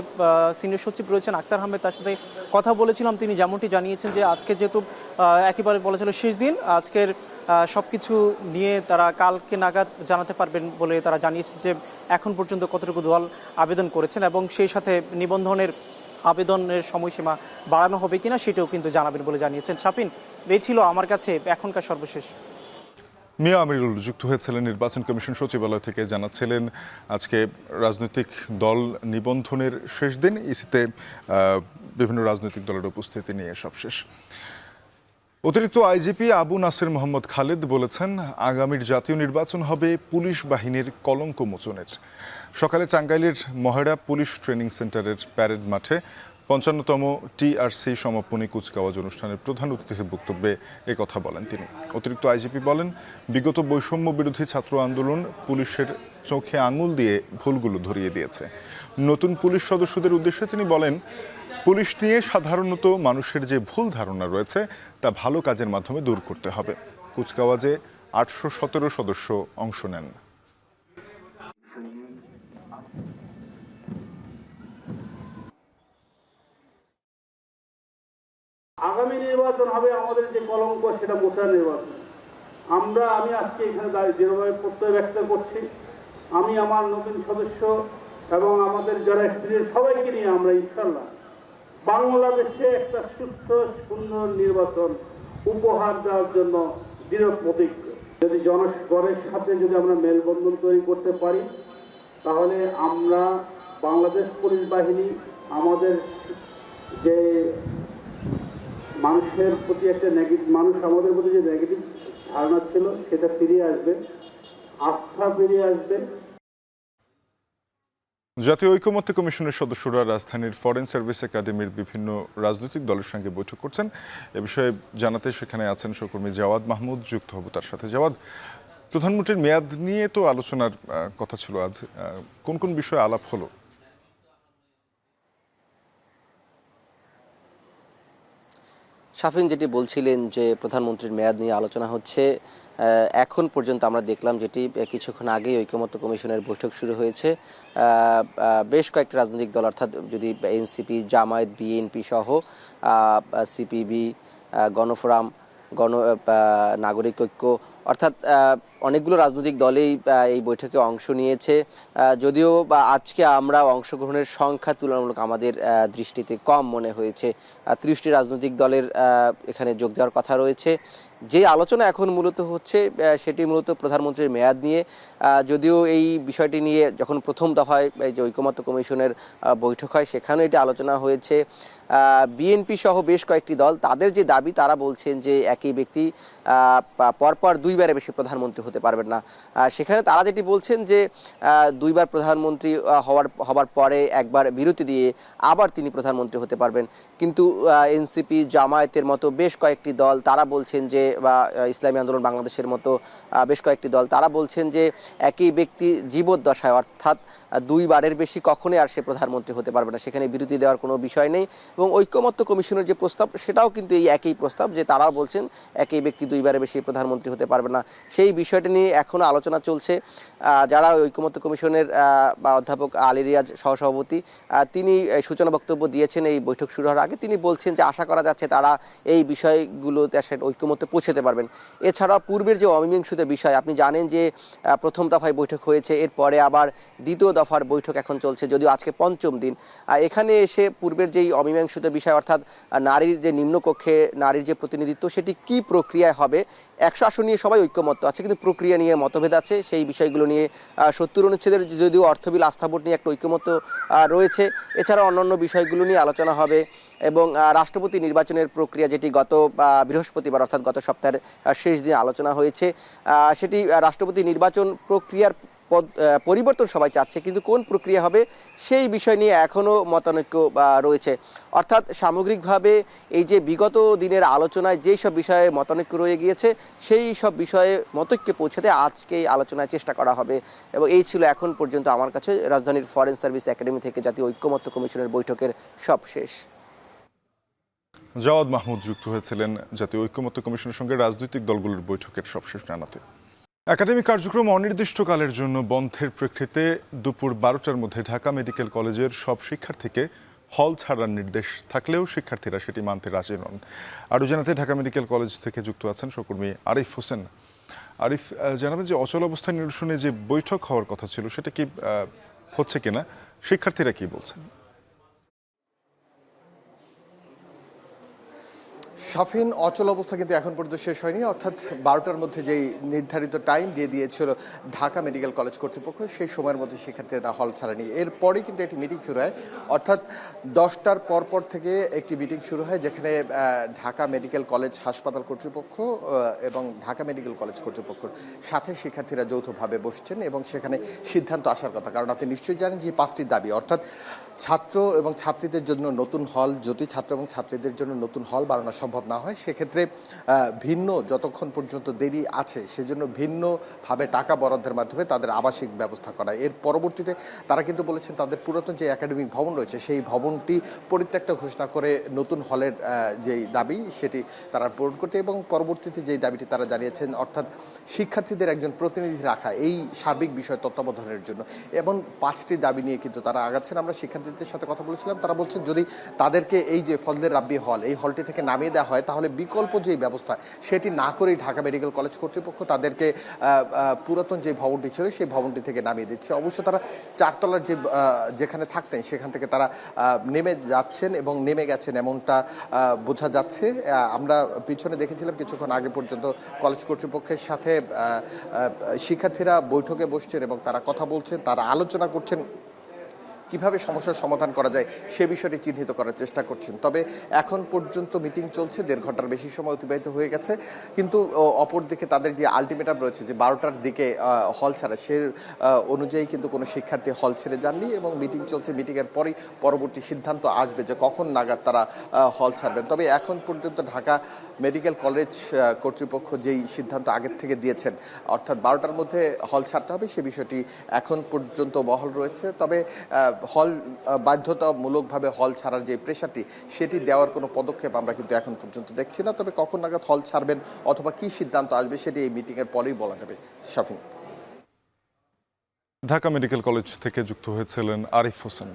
সিনিয়র সচিব রয়েছেন আক্তার আহমেদ, তার সাথে কথা বলেছিলাম। তিনি যেমনটি জানিয়েছেন যে আজকে যেহেতু একেবারে বলা ছিল শেষ দিন, আজকের সব কিছু নিয়ে তারা কালকে নাগাদ জানাতে পারবেন বলে তারা জানিয়েছেন যে এখন পর্যন্ত কতটুকু দল আবেদন করেছেন এবং সেই সাথে নিবন্ধনের আবেদনের সময়সীমা বাড়ানো হবে কিনা সেটাও কিন্তু জানাবেন বলে জানিয়েছেন। শাপিন, এই ছিল আমার কাছে এখনকার সর্বশেষ। মিয়া আমিরুল যুক্ত হয়েছিলেন নির্বাচন কমিশন সচিবালয় থেকে, জানাচ্ছিলেন আজকে রাজনৈতিক দল নিবন্ধনের শেষ দিন, ইসিতে বিভিন্ন রাজনৈতিক দলের উপস্থিতি নিয়ে সবশেষ। অতিরিক্ত আইজিপি আবু নাসির মোহাম্মদ খালেদ বলেছেন, আগামীর জাতীয় নির্বাচন হবে পুলিশ বাহিনীর কলঙ্ক মোচনের। সকালে টাঙ্গাইলের মহেরা পুলিশ ট্রেনিং সেন্টারের প্যারেড মাঠে 55তম টিআরসি সমাপনী কুচকাওয়াজ অনুষ্ঠানের প্রধান অতিথির বক্তব্যে একথা বলেন তিনি। অতিরিক্ত আইজিপি বলেন, বিগত বৈষম্য বিরোধী ছাত্র আন্দোলন পুলিশের চোখে আঙুল দিয়ে ভুলগুলো ধরিয়ে দিয়েছে। নতুন পুলিশ সদস্যদের উদ্দেশ্যে তিনি বলেন, পুলিশ নিয়ে সাধারণত মানুষের যে ভুল ধারণা রয়েছে তা ভালো কাজের মাধ্যমে দূর করতে হবে। কুচকাওয়াজে 817 সদস্য অংশ নেন। আগামী নির্বাচন হবে আমাদের যে কলঙ্ক, সেটা মোছার নির্বাচন। আমি আজকে এখানে যেভাবে প্রত্যয় ব্যক্ত করছি, আমি আমার নতুন সদস্য এবং আমাদের যারা এক্সপিরিয়েন্স সবাইকে নিয়ে আমরা ইনশাল্লাহ বাংলাদেশে একটা সুস্থ সুন্দর নির্বাচন উপহার দেওয়ার জন্য দৃঢ় প্রতিজ্ঞ। যদি জনগণের সাথে যদি আমরা মেলবন্ধন তৈরি করতে পারি, তাহলে আমরা বাংলাদেশ পুলিশ বাহিনী আমাদের যে মানুষের প্রতি একটা মানুষ আমাদের প্রতি যে নেগেটিভ ধারণা ছিল সেটা ফিরিয়ে আসবে, আস্থা ফিরিয়ে আসবে। জাতীয় ঐকমত্য কমিশনের সদস্যরা রাজধানীর ফরেন সার্ভিস একাডেমির বিভিন্ন রাজনৈতিক দলের সঙ্গে বৈঠক করছেন। এ বিষয়ে জানাতে সেখানে আছেন সহকর্মী জাওয়াদ মাহমুদ, যুক্ত হব তার সাথে। জাওয়াদ, প্রধানমন্ত্রীর মেয়াদ নিয়ে তো আলোচনার কথা ছিল, আজ কোন কোন বিষয়ে আলাপ হলো? শাফিন যেটি বলছিলেন যে প্রধানমন্ত্রীর মেয়াদ নিয়ে আলোচনা হচ্ছে, এখন পর্যন্ত আমরা দেখলাম যেটি কিছুক্ষণ আগেই ঐকমত্য কমিশনের বৈঠক শুরু হয়েছে। বেশ কয়েকটি রাজনৈতিক দল অর্থাৎ যদি এনসিপি, জামায়াত, বিএনপি সহ সিপিবি, গণফোরাম, নাগরিক ঐক্য অর্থাৎ অনেকগুলো রাজনৈতিক দলেই এই বৈঠকে অংশ নিয়েছে। যদিও আজকে আমরা অংশগ্রহণের সংখ্যা তুলনামূলক আমাদের দৃষ্টিতে কম মনে হয়েছে। 30টি রাজনৈতিক দলের এখানে যোগ দেওয়ার কথা রয়েছে। যে আলোচনা এখন মূলত হচ্ছে সেটি মূলত প্রধানমন্ত্রীর মেয়াদ নিয়ে। যদিও এই বিষয়টি নিয়ে যখন প্রথম দফায় এই যে ঐকমত্য কমিশনের বৈঠক হয় সেখানেও এটি আলোচনা হয়েছে। বিএনপি সহ বেশ কয়েকটি দল তাদের যে দাবি, তারা বলছেন যে একই ব্যক্তি পরপর দুইবারের বেশি প্রধানমন্ত্রী হতে পারবেন না। সেখানে তারা যেটি বলছেন যে দুইবার প্রধানমন্ত্রী হবার পরে একবার বিরতি দিয়ে আবার তিনি প্রধানমন্ত্রী হতে পারবেন। কিন্তু এনসিপি, জামায়াতের মতো বেশ কয়েকটি দল তারা বলছেন যে, বা ইসলামী আন্দোলন বাংলাদেশের মতো বেশ কয়েকটি দল তারা বলছেন যে একই ব্যক্তি জীবদ্দশায় অর্থাৎ দুইবারের বেশি কখনোই আর সে প্রধানমন্ত্রী হতে পারবে না, সেখানে বিরতি দেওয়ার কোনো বিষয় নেই। এবং ঐকমত্য কমিশনের যে প্রস্তাব সেটাও কিন্তু এই একই প্রস্তাব, যে তারাও বলছেন একই ব্যক্তি দুইবারের বেশি প্রধানমন্ত্রী হতে পারবে না। সেই বিষয়টি নিয়ে এখনও আলোচনা চলছে। যারা ঐকমত্য কমিশনের বা অধ্যাপক আলী রিয়াজ সহসভাপতি, তিনি সূচনা বক্তব্য দিয়েছেন এই বৈঠক শুরু হওয়ার আগে। তিনি বলছেন যে আশা করা যাচ্ছে তারা এই বিষয়গুলোতে ঐকমত্যে পৌঁছতে পারবেন। এছাড়া পূর্বের যে অমীমাংসিত বিষয়, আপনি জানেন যে প্রথম দফায় বৈঠক হয়েছে, এরপরে আবার দ্বিতীয় দফার বৈঠক এখন চলছে, যদিও আজকে পঞ্চম দিন। এখানে এসে পূর্বের যেই অমীমাংসিত বিষয় অর্থাৎ নারীর যে নিম্নকক্ষে নারীর যে প্রতিনিধিত্ব সেটি কি প্রক্রিয়ায় হবে, 100 আসন নিয়ে সবাই ঐক্যমত্য আছে, কিন্তু প্রক্রিয়া নিয়ে মতভেদ আছে। সেই বিষয়গুলো নিয়ে 70 অনুচ্ছেদের যদিও অর্থ বিল, আস্থা ভোট নিয়ে একটা ঐক্যমত্য রয়েছে। এছাড়া অন্যান্য বিষয়গুলো নিয়ে আলোচনা হবে। এবং রাষ্ট্রপতি নির্বাচনের প্রক্রিয়া, যেটি গত বৃহস্পতিবার অর্থাৎ গত সপ্তাহের শেষ দিনে আলোচনা হয়েছে, সেটি রাষ্ট্রপতি নির্বাচন প্রক্রিয়ার পরিবর্তন সবাই চাচ্ছে, কিন্তু কোন প্রক্রিয়া হবে সেই বিষয় নিয়ে এখনও মতানৈক্য রয়েছে। অর্থাৎ সামগ্রিকভাবে এই যে বিগত দিনের আলোচনায় যেই সব বিষয়ে মতানৈক্য রয়ে গিয়েছে সেই সব বিষয়ে মতৈক্যে পৌঁছাতে আজকে এই আলোচনায় চেষ্টা করা হবে। এবং এই ছিল এখন পর্যন্ত আমার কাছে রাজধানীর ফরেন সার্ভিস একাডেমি থেকে জাতীয় ঐকমত্য কমিশনের বৈঠকের সব শেষ। জাওয়াদ মাহমুদ যুক্ত হয়েছিলেন জাতীয় ঐকমত্য কমিশনের সঙ্গে রাজনৈতিক দলগুলোর বৈঠকের সবশেষ জানাতে। একাডেমিক কার্যক্রম অনির্দিষ্টকালের জন্য বন্ধের প্রেক্ষিতে দুপুর 12টার মধ্যে ঢাকা মেডিকেল কলেজের সব শিক্ষার্থীকে হল ছাড়ার নির্দেশ থাকলেও শিক্ষার্থীরা সেটি মানতে রাজি নন। আরও জানাতে ঢাকা মেডিকেল কলেজ থেকে যুক্ত আছেন সহকর্মী আরিফ হোসেন। আরিফ, জানাবেন যে অচল অবস্থা নিরসনে যে বৈঠক হওয়ার কথা ছিল সেটা কি হচ্ছে কিনা, শিক্ষার্থীরা কি বলছেন? শাফিন, অচল অবস্থা কিন্তু এখন পর্যন্ত শেষ হয়নি। অর্থাৎ 12টার মধ্যে যেই নির্ধারিত টাইম দিয়ে দিয়েছিল ঢাকা মেডিকেল কলেজ কর্তৃপক্ষ, সেই সময়ের মধ্যে শিক্ষার্থীরা হল ছাড়েনি। এরপরে কিন্তু একটি মিটিং শুরু হয়, অর্থাৎ 10টার পর থেকে একটি মিটিং শুরু হয়, যেখানে ঢাকা মেডিকেল কলেজ হাসপাতাল কর্তৃপক্ষ এবং ঢাকা মেডিকেল কলেজ কর্তৃপক্ষের সাথে শিক্ষার্থীরা যৌথভাবে বসছেন এবং সেখানে সিদ্ধান্ত আসার কথা। কারণ আপনি নিশ্চয়ই জানেন যে 5টি দাবি, অর্থাৎ ছাত্র এবং ছাত্রীদের জন্য নতুন হল, যদি ছাত্র এবং ছাত্রীদের জন্য নতুন হল বানানো সম্ভব না হয় সেক্ষেত্রে ভিন্ন, যতক্ষণ পর্যন্ত দেরি আছে সেজন্য ভিন্নভাবে টাকা বরাদ্দের মাধ্যমে তাদের আবাসিক ব্যবস্থা করা। এর পরবর্তীতে তারা কিন্তু বলেছেন তাদের পুরাতন যে একাডেমিক ভবন রয়েছে সেই ভবনটি পরিত্যক্ত ঘোষণা করে নতুন হলের যেই দাবি সেটি তারা পূরণ করতে, এবং পরবর্তীতে যেই দাবিটি তারা জানিয়েছেন অর্থাৎ শিক্ষার্থীদের একজন প্রতিনিধি রাখা এই সার্বিক বিষয় তত্ত্বাবধানের জন্য। এবং 5টি দাবি নিয়ে কিন্তু তারা আগাচ্ছেন। আমরা শিক্ষার্থীদের সাথে কথা বলেছিলাম, তারা বলছেন যদি তাদেরকে এই যে ফজলে রাব্বি হল, এই হলটি থেকে নামিয়ে দেওয়া হয় তাহলে বিকল্প যে ব্যবস্থা সেটি না করেই ঢাকা মেডিকেল কলেজ কর্তৃপক্ষ তাদেরকে পুরাতন যে ভবনটি ছিল সেই ভবনটি থেকে নামিয়ে দিচ্ছে। অবশ্য তারা 4 তলার যেখানে থাকতেন সেখান থেকে তারা নেমে যাচ্ছেন এবং নেমে গেছেন এমনটা বোঝা যাচ্ছে। আমরা পিছনে দেখেছিলাম কিছুক্ষণ আগে পর্যন্ত কলেজ কর্তৃপক্ষের সাথে শিক্ষার্থীরা বৈঠকে বসছেন এবং তারা কথা বলছেন, তারা আলোচনা করছেন কিভাবে সমস্যার সমাধান করা যায় সে বিষয়টি চিহ্নিত করার চেষ্টা করছেন। তবে এখন পর্যন্ত মিটিং চলছে, 1.5 ঘন্টার বেশি সময় অতিবাহিত হয়ে গেছে, কিন্তু অপরদিকে তাদের যে আলটিমেটাম রয়েছে যে 12টার দিকে হল ছাড়া, সে অনুযায়ী কিন্তু কোনো শিক্ষার্থী হল ছেড়ে যাননি এবং মিটিং চলছে। মিটিংয়ের পরেই পরবর্তী সিদ্ধান্ত আসবে যে কখন নাগাদ তারা হল ছাড়বেন। তবে এখন পর্যন্ত ঢাকা মেডিকেল কলেজ কর্তৃপক্ষ যেই সিদ্ধান্ত আগের থেকে দিয়েছেন অর্থাৎ 12টার মধ্যে হল ছাড়তে হবে সে বিষয়টি এখন পর্যন্ত বহাল রয়েছে। তবে হল বাধ্যতামূলকভাবে হল ছাড়ার যে প্রেশারটি সেটি দেওয়ার কোনো পদক্ষেপ আমরা কিন্তু এখন পর্যন্ত দেখছি না। তবে কখন নাগাদ হল ছাড়বেন অথবা কি সিদ্ধান্ত আসবে সেটি এই মিটিংয়ের পরেই বলা যাবে। শাফিন। ঢাকা মেডিকেল কলেজ থেকে যুক্ত হয়েছিলেন আরিফ হোসেন।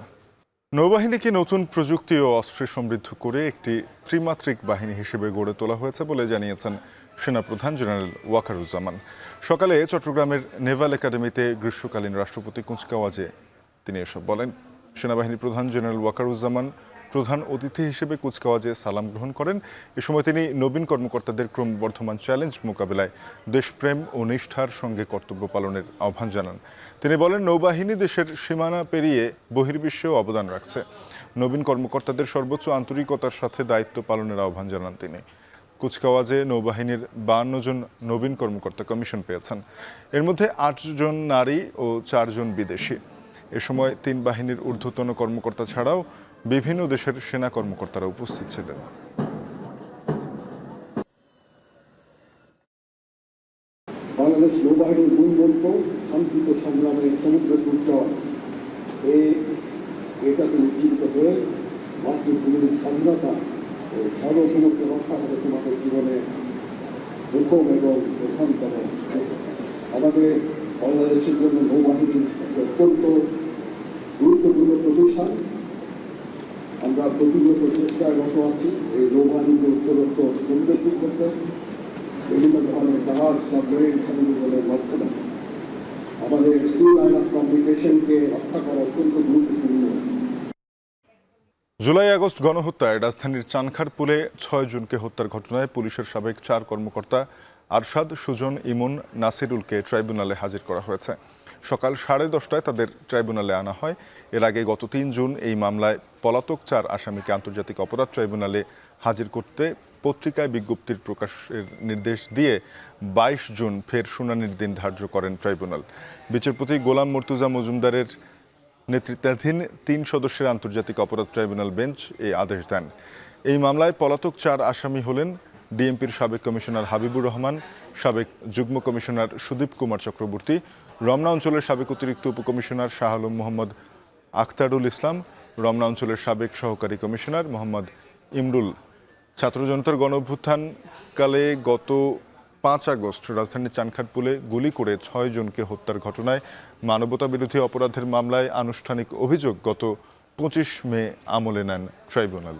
নৌবাহিনীকে নতুন প্রযুক্তি ও অস্ত্রে সমৃদ্ধ করে একটি ত্রিমাত্রিক বাহিনী হিসেবে গড়ে তোলা হয়েছে বলে জানিয়েছেন সেনাপ্রধান জেনারেল ওয়াকারুজ্জামান। সকালে চট্টগ্রামের নেভাল একাডেমিতে গ্রীষ্মকালীন রাষ্ট্রপতি কুচকাওয়াজে তিনি এসব বলেন। সেনাবাহিনী প্রধান জেনারেল ওয়াকারুজ্জামান প্রধান অতিথি হিসেবে কুচকাওয়াজে সালাম গ্রহণ করেন। এ সময় তিনি নবীন কর্মকর্তাদের ক্রমবর্ধমান চ্যালেঞ্জ মোকাবিলায় দেশপ্রেম ও নিষ্ঠার সঙ্গে কর্তব্য পালনের আহ্বান জানান। তিনি বলেন, নৌবাহিনী দেশের সীমানা পেরিয়ে বহির্বিশ্বেও অবদান রাখছে। নবীন কর্মকর্তাদের সর্বোচ্চ আন্তরিকতার সাথে দায়িত্ব পালনের আহ্বান জানান তিনি। কুচকাওয়াজে নৌবাহিনীর 52 জন নবীন কর্মকর্তা কমিশন পেয়েছেন। এর মধ্যে 8 জন নারী ও 4 জন বিদেশি। এ সময় 3 বাহিনীর ঊর্ধ্বতন কর্মকর্তা ছাড়াও বিভিন্ন দেশের সেনা কর্মকর্তারা উপস্থিত ছিলেন। বাংলাদেশ নৌবাহিনীর মূল মন্ত্র শান্তিত সংগ্রামের সমুদ্রের উজ্জ্বল এটাকে উজ্জীবিত হয়ে মাতৃভূমির স্বাধীনতা ও সার্বভৌমত্ব রক্ষা হবে তোমাদের জীবনে প্রথম এবং প্রধানতম। আমাদের বাংলাদেশের জন্য নৌবাহিনী অত্যন্ত গুরুত্বপূর্ণ প্রতিষ্ঠান। আমরা প্রতিনিয়ত চেষ্টায় রত আছি এই নৌবাহিনীকে উত্তরোত্তর সমৃদ্ধি করতে বিভিন্ন ধরনের জাহাজ সাবমেরিন সংযোজনের মাধ্যমে আমাদের সি লাইন অফ কমিউনিকেশনকে রক্ষা করা অত্যন্ত গুরুত্বপূর্ণ। জুলাই আগস্ট গণহত্যায় রাজধানীর চানখারপুলে 6 জনকে হত্যার ঘটনায় পুলিশের সাবেক 4 কর্মকর্তা আরশাদ, সুজন, ইমন, নাসিরুলকে ট্রাইব্যুনালে হাজির করা হয়েছে। সকাল 10:30টায় তাদের ট্রাইব্যুনালে আনা হয়। এর আগে গত 3 জুন এই মামলায় পলাতক 4 আসামিকে আন্তর্জাতিক অপরাধ ট্রাইব্যুনালে হাজির করতে পত্রিকায় বিজ্ঞপ্তির প্রকাশের নির্দেশ দিয়ে 22 জুন ফের শুনানির দিন ধার্য করেন ট্রাইব্যুনাল। বিচারপতি গোলাম মর্তুজা মজুমদারের নেতৃত্বাধীন 3 সদস্যের আন্তর্জাতিক অপরাধ ট্রাইব্যুনাল বেঞ্চ এই আদেশ দেন। এই মামলায় পলাতক 4 আসামি হলেন ডিএমপির সাবেক কমিশনার হাবিবুর রহমান, সাবেক যুগ্ম কমিশনার সুদীপ কুমার চক্রবর্তী, রমনা অঞ্চলের সাবেক অতিরিক্ত উপকমিশনার শাহ আলম মোহাম্মদ আখতারুল ইসলাম, রমনা অঞ্চলের সাবেক সহকারী কমিশনার মোহাম্মদ ইমরুল। ছাত্র জনতার গণঅভ্যুত্থানকালে গত 5 আগস্ট রাজধানীর চানখারপুলে গুলি করে 6 জনকে হত্যার ঘটনায় মানবতাবিরোধী অপরাধের মামলায় আনুষ্ঠানিক অভিযোগ গত 25 মে আমলে নেন ট্রাইব্যুনাল।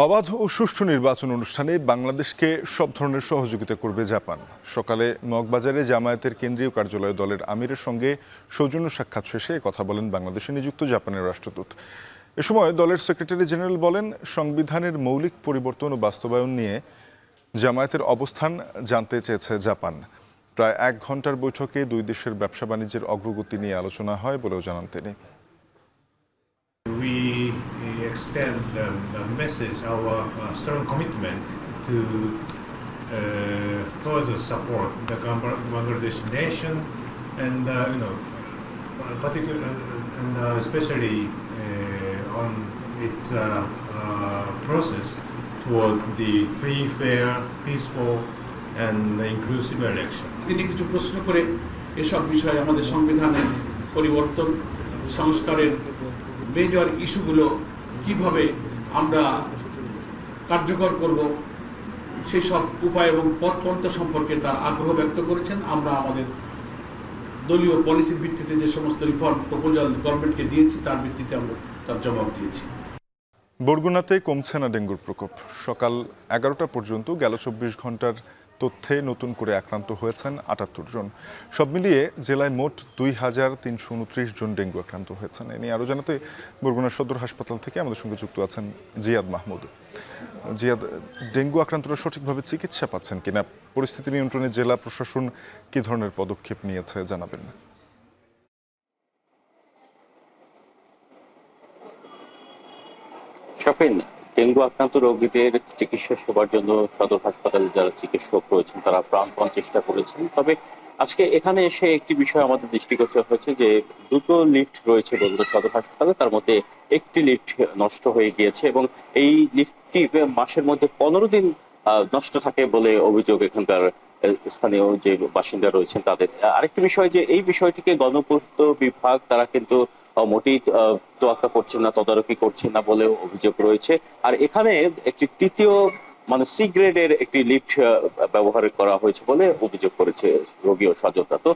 অবাধ ও সুষ্ঠু নির্বাচন অনুষ্ঠানে বাংলাদেশকে সব ধরনের সহযোগিতা করবে জাপান। সকালে মগবাজারে জামায়াতের কেন্দ্রীয় কার্যালয়ে দলের আমিরের সঙ্গে সৌজন্য সাক্ষাৎ শেষে কথা বলেন বাংলাদেশে নিযুক্ত জাপানের রাষ্ট্রদূত। এ সময় দলের সেক্রেটারি জেনারেল বলেন, সংবিধানের মৌলিক পরিবর্তন ও বাস্তবায়ন নিয়ে জামায়াতের অবস্থান জানতে চেয়েছে জাপান। প্রায় 1 ঘন্টার বৈঠকে 2 দেশের ব্যবসা বাণিজ্যের অগ্রগতি নিয়ে আলোচনা হয় বলেও জানান তিনি। We extend the message, our strong commitment to further support the Bangladesh nation, and particularly and especially on its process toward the free, fair, peaceful, and inclusive election. তিনি কিছু প্রশ্ন করে এসব বিষয়ে আমাদের সংবিধানের পরিবর্তন, সংস্কারের মেজর ইস্যুগুলো কিভাবে আমরা কার্যকর করব সেই সব উপায় এবং পথপন্থা সম্পর্কে তার আগ্রহ ব্যক্ত করেছেন। আমরা আমাদের দলীয় পলিসির ভিত্তিতে যে সমস্ত রিফর্ম প্রপোজাল গভর্নমেন্টকে দিয়েছি তার ভিত্তিতে আমরা তার জবাব দিয়েছি। বরগুনাতে কমছে না ডেঙ্গুর প্রকোপ। সকাল 11টা পর্যন্ত গেল 24 ঘন্টার তথ্যে নতুন করে আক্রান্ত হয়েছেন 78 জন। সব মিলিয়ে জেলায় মোট 2329 জন ডেঙ্গু আক্রান্ত হয়েছেন। এ নিয়ে আরও জানাতে বরগুনা সদর হাসপাতাল থেকে আমাদের সঙ্গে যুক্ত আছেন জিয়াদ মাহমুদ। জিয়াদ, ডেঙ্গু আক্রান্তরা সঠিকভাবে চিকিৎসা পাচ্ছেন কিনা, পরিস্থিতি নিয়ন্ত্রণে জেলা প্রশাসন কী ধরনের পদক্ষেপ নিয়েছে জানাবেন না? শাফিন, ডেঙ্গু আক্রান্ত রোগীদের চিকিৎসা সেবার জন্য সদর হাসপাতালে যারা চিকিৎসক রয়েছেন তারা প্রাণপণ চেষ্টা করেছেন। তবে আজকে এখানে এসে একটি বিষয় আমাদের দৃষ্টিগোচর হয়েছে যে দুটো লিফট রয়েছে বগুড়া সদর হাসপাতালে, তার মধ্যে একটি লিফট নষ্ট হয়ে গিয়েছে এবং এই লিফটটি মাসের মধ্যে 15 দিন নষ্ট থাকে বলে অভিযোগ এখানকার স্থানীয় যে বাসিন্দা রয়েছেন তাদের। আরেকটি বিষয় যে এই বিষয়টিকে গণপূর্ত বিভাগ তারা কিন্তু মোটেই তোয়াক্কা করছেন না, তদারকি করছেন না বলেও অভিযোগ রয়েছে। আর এখানে একটি তৃতীয় মানে সি গ্রেডের একটি লিফট ব্যবহার করা হয়েছে বলে অভিযোগ করেছে রোগী ও স্বজনরা। তো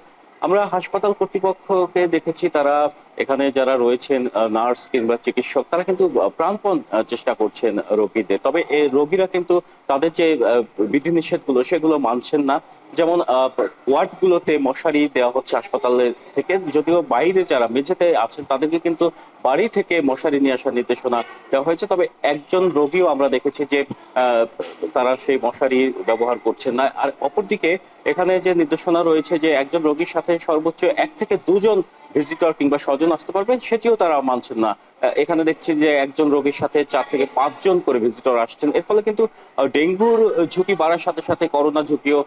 আমরা হাসপাতাল কর্তৃপক্ষকে দেখেছি তারা এখানে যারা রয়েছেন নার্স কিংবা চিকিৎসক তারা কিন্তু প্রাণপণ চেষ্টা করছেন রোগীদের। তবে এই রোগীরা কিন্তু তাদের যে বিধিনিষেধগুলো সেগুলো মানছেন না। যেমন ওয়ার্ডগুলোতে মশারি দেওয়া হচ্ছে হাসপাতালে থেকে, যদিও বাইরে যারা মেঝেতে আছেন তাদেরকে কিন্তু বাড়ি থেকে মশারি নিয়ে আসার নির্দেশনা দেওয়া হয়েছে। তবে একজন রোগীও আমরা দেখেছি যে তারা সেই মশারি ব্যবহার করছেন না। আর অপরদিকে এখানে যে নির্দেশনা রয়েছে যে একজন রোগীর সাথে সর্বোচ্চ 1 থেকে 2 জন ভিজিটর কিংবা স্বজন আসতে পারবেন, সেটিও তারা মানছেন না। এখানে দেখছি যে একজন রোগীর সাথে 4 থেকে 5 জন করে ভিজিটর আসছেন। এর ফলে কিন্তু ডেঙ্গুর ঝুঁকি বাড়ার সাথে সাথে করোনা ঝুঁকিও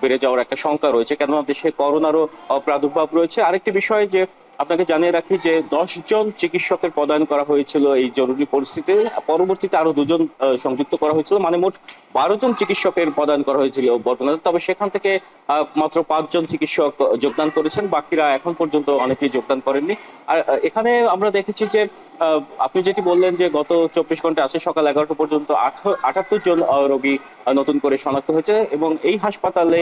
বেড়ে যাওয়ার একটা শঙ্কা রয়েছে, কেননা দেশে করোনারও প্রাদুর্ভাব রয়েছে। আরেকটি বিষয় যে আপনাকে জানিয়ে রাখি যে 10 জন চিকিৎসকের পদায়ন করা হয়েছিল এই জরুরি পরিস্থিতিতে, পরবর্তীতে আরো 2 জন সংযুক্ত করা হয়েছিল, মানে মোট 12 জন চিকিৎসকের পদায়ন করা হয়েছিল বরগুনাতে। তবে সেখান থেকে মাত্র 5 জন চিকিৎসক যোগদান করেছেন, বাকিরা এখন পর্যন্ত অনেকেই যোগদান করেননি। আর এখানে আমরা দেখেছি যে আপনি যেটি বললেন যে গত 24 ঘন্টা আছে সকাল 11টা পর্যন্ত 78 জন রোগী নতুন করে শনাক্ত হয়েছে এবং এই হাসপাতালে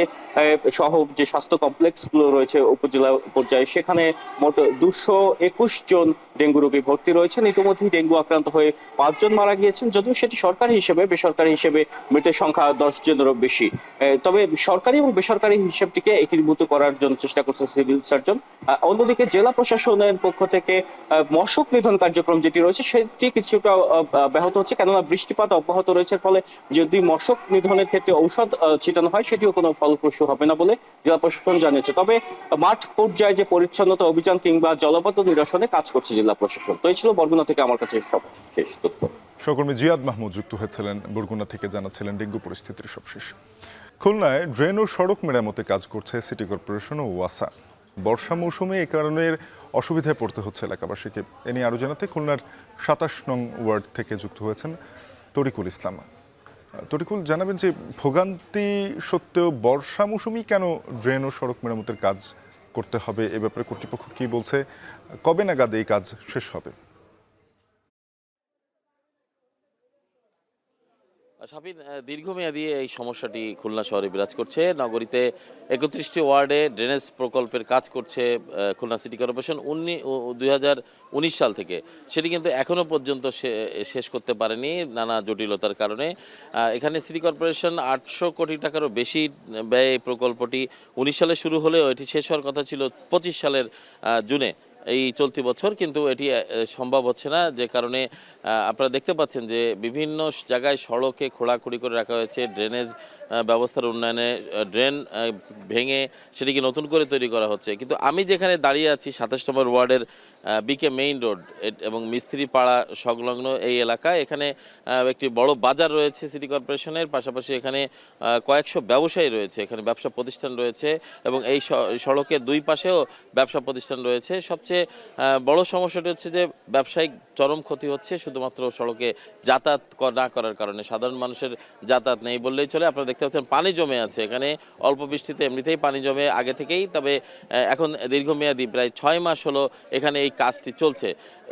সহ যে স্বাস্থ্য কমপ্লেক্স গুলো রয়েছে উপজেলা পর্যায়ে সেখানে মোট 221 জন ডেঙ্গু রোগী ভর্তি রয়েছেন। ইতিমধ্যেই ডেঙ্গু আক্রান্ত হয়ে 5 জন মারা গিয়েছেন, যদিও সেটি সরকারি হিসেবে, বেসরকারি হিসেবে মৃতের সংখ্যা 10 জনেরও বেশি। তবে সরকারি এবং বেসরকারি হিসেবটিকে একীভূত করার জন্য চেষ্টা করছে সিভিল সার্জন। অন্যদিকে জেলা প্রশাসনের পক্ষ থেকে মশক নিধন কার্যক্রম যেটি রয়েছে সেটি কিছুটা ব্যাহত হচ্ছে, কেননা বৃষ্টিপাত অব্যাহত রয়েছে। ফলে যদি মশক নিধনের ক্ষেত্রে ঔষধ ছিটানো হয় সেটিও কোনো ফলপ্রসূ হবে না বলে জেলা প্রশাসন জানিয়েছে। তবে মাঠ পর্যায়ে যে পরিচ্ছন্নতা অভিযান কিংবা জলবদ্ধ নিরসনে কাজ করছে জেলা প্রশাসন। তো এই ছিল বরগুনা থেকে আমার কাছে সব শেষ তথ্য। সহকর্মী জিয়াদ মাহমুদ যুক্ত হয়েছিলেন বরগুনা থেকে, জানাচ্ছিলেন ডেঙ্গু পরিস্থিতির সবশেষ। খুলনায় ড্রেন ও সড়ক মেরামতে কাজ করছে সিটি কর্পোরেশন ও ওয়াসা। বর্ষা মৌসুমে এই কারণের অসুবিধায় পড়তে হচ্ছে এলাকাবাসীকে। এ নিয়ে আরও জানাতে খুলনার 27 নং ওয়ার্ড থেকে যুক্ত হয়েছেন তরিকুল ইসলাম। তরিকুল, জানাবেন যে ভোগান্তি সত্ত্বেও বর্ষা মৌসুমেই কেন ড্রেন ও সড়ক মেরামতের কাজ করতে হবে, এ ব্যাপারে কর্তৃপক্ষ কি বলছে, কবে নাগাদ এই কাজ শেষ হবে? শাফিন, দীর্ঘমেয়াদী এই সমস্যাটি খুলনা শহরে বিরাজ করছে। নগরীতে 31টি ওয়ার্ডে ড্রেনেজ প্রকল্পের কাজ করছে খুলনা সিটি কর্পোরেশন 2019 সাল থেকে। সেটি কিন্তু এখনও পর্যন্ত শেষ করতে পারেনি নানা জটিলতার কারণে। এখানে সিটি কর্পোরেশন 800 কোটি টাকারও বেশি ব্যয় এই প্রকল্পটি 19 সালে শুরু হলেও এটি শেষ হওয়ার কথা ছিল 25 সালের জুনে এই চলতি বছর, কিন্তু এটি সম্ভব হচ্ছে না। যে কারণে আপনারা দেখতে পাচ্ছেন যে বিভিন্ন জায়গায় সড়কে খোঁড়াখুড়ি করে রাখা হয়েছে। ড্রেনেজ ব্যবস্থার উন্নয়নে ড্রেন ভেঙে সেটিকে নতুন করে তৈরি করা হচ্ছে। কিন্তু আমি যেখানে দাঁড়িয়ে আছি 27 নম্বর ওয়ার্ডের বিকে মেইন রোড এবং মিস্ত্রি পাড়া সংলগ্ন এই এলাকায়, এখানে একটি বড় বাজার রয়েছে সিটি কর্পোরেশনের, পাশাপাশি এখানে কয়েকশো ব্যবসায়ী রয়েছে, এখানে ব্যবসা প্রতিষ্ঠান রয়েছে এবং এই সড়কের দুই পাশেও ব্যবসা প্রতিষ্ঠান রয়েছে। সবচেয়ে বড় সমস্যাটি হচ্ছে যে ব্যবসায়িক চরম ক্ষতি হচ্ছে শুধুমাত্র সড়কে যাতায়াত না করার কারণে। সাধারণ মানুষের যাতায়াত নেই বললেই চলে। আপনারা দেখতে পাচ্ছেন পানি জমে আছে এখানে, অল্প বৃষ্টিতে এমনিতেই পানি জমে আগে থেকেই। তবে এখন দীর্ঘমেয়াদী প্রায় 6 মাস হলো এখানে এই কাজটি চলছে।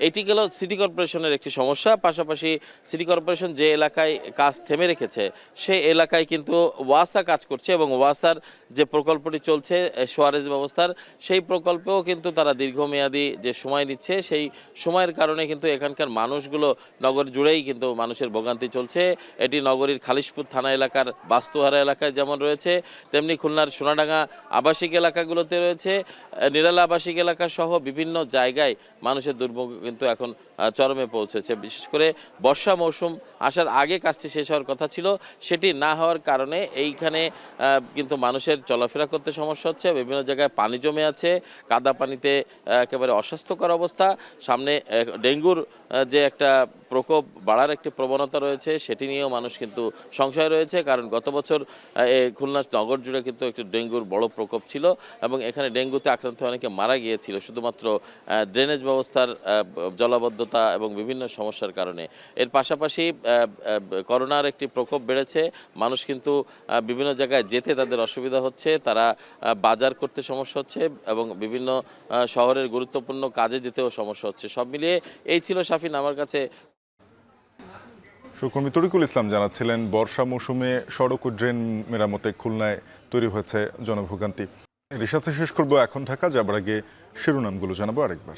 এটি গেল সিটি কর্পোরেশনের একটি সমস্যা। পাশাপাশি সিটি কর্পোরেশন যে এলাকায় কাজ থেমে রেখেছে সেই এলাকায় কিন্তু ওয়াসা কাজ করছে এবং ওয়াসার যে প্রকল্পটি চলছে সোয়ারেজ ব্যবস্থার, সেই প্রকল্পেও কিন্তু তারা দীর্ঘমেয়াদী যে সময় নিচ্ছে, সেই সময়ের কারণে কিন্তু এখানকার মানুষগুলো নগর জুড়েই কিন্তু মানুষের ভোগান্তি চলছে। এটি নগরীর খালিশপুর থানা এলাকার বাস্তুহারা এলাকায় যেমন রয়েছে, তেমনি খুলনার সোনাডাঙ্গা আবাসিক এলাকাগুলোতে রয়েছে, নিরালা আবাসিক এলাকা সহ বিভিন্ন জায়গায় মানুষের দুর্ভোগ কিন্তু এখন চরমে পৌঁছেছে। বিশেষ করে বর্ষা মৌসুম আসার আগে কাজটি শেষ হওয়ার কথা ছিল, সেটি না হওয়ার কারণে এইখানে কিন্তু মানুষের চলাফেরা করতে সমস্যা হচ্ছে। বিভিন্ন জায়গায় পানি জমে আছে, কাদা পানিতে একেবারে অস্বাস্থ্যকর অবস্থা। সামনে ডেঙ্গুর যে একটা প্রকোপ বাড়ার একটি প্রবণতা রয়েছে সেটি নিয়েও মানুষ কিন্তু সংশয় রয়েছে, কারণ গত বছর খুলনা নগর জুড়ে কিন্তু একটি ডেঙ্গুর বড় প্রকোপ ছিল এবং এখানে ডেঙ্গুতে আক্রান্ত অনেকে মারা গিয়েছিল শুধুমাত্র ড্রেনেজ ব্যবস্থার জলাবদ্ধতা এবং বিভিন্ন সমস্যার কারণে। এর পাশাপাশি করোনার একটি প্রকোপ বেড়েছে, মানুষ কিন্তু বিভিন্ন জায়গায় যেতে তাদের অসুবিধা হচ্ছে, তারা বাজার করতে সমস্যা হচ্ছে এবং বিভিন্ন শহরের গুরুত্বপূর্ণ কাজে যেতেও সমস্যা হচ্ছে। সব মিলিয়ে এই ছিল শাফিন আমার কাছে। সহকর্মী তরিকুল ইসলাম জানাচ্ছিলেন বর্ষা মৌসুমে সড়ক ও ড্রেন মেরামতে খুলনায় তৈরি হয়েছে জনভোগান্তি। এর সাথে শেষ করব এখন ঢাকা, যাবার আগে শিরোনামগুলো জানাবো আরেকবার।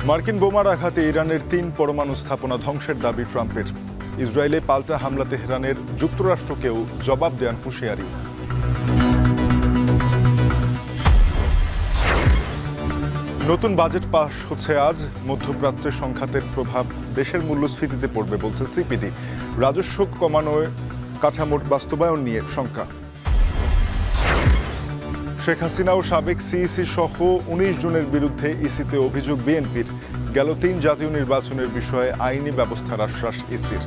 মার্কিন বোমার আঘাতে ইরানের 3 পরমাণু স্থাপনা ধ্বংসের দাবি ট্রাম্পের। ইসরায়েলে পাল্টা হামলা তেহরানের, যুক্তরাষ্ট্রকেও জবাব দেওয়ার হুঁশিয়ারি। নতুন বাজেট পাস হচ্ছে আজ। মধ্যপ্রাচ্যের সংঘাতের প্রভাব দেশের মূল্যস্ফীতিতে পড়বে বলছে সিপিডি। রাজস্ব কমানোয় কাঠামোর বাস্তবায়ন নিয়ে শঙ্কা। শেখ হাসিনা ও সাবেক সিইসি সহ 19 জনের বিরুদ্ধে ইসিতে অভিযোগ বিএনপির। গেল 3 জাতীয় নির্বাচনের বিষয়ে আইনি ব্যবস্থার আশ্বাস ইসির।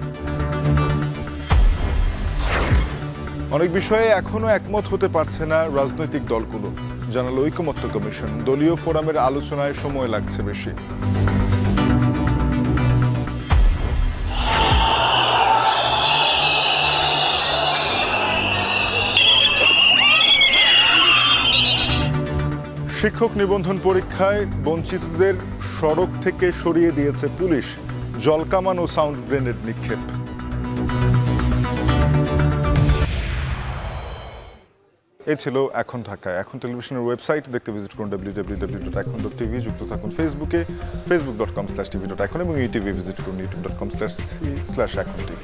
অনেক বিষয়ে এখনো একমত হতে পারছে না রাজনৈতিক দলগুলো, জানালো ঐকমত্য কমিশন। দলীয় ফোরামের আলোচনায় সময় লাগছে বেশি। শিক্ষক নিবন্ধন পরীক্ষায় বঞ্চিতদের সড়ক থেকে সরিয়ে দিয়েছে পুলিশ। জলকামান ও সাউন্ড গ্রেনেড নিক্ষেপ। এই ছিল এখন ঢাকায়। এখন টেলিভিশনের ওয়েবসাইট দেখতে ভিজিট করুন www.এখন.tv। যুক্ত থাকুন ফেসবুকে facebook.com/tv.এখন এবং ইউটিউবে ভিজিট করুন youtube.com/echontv।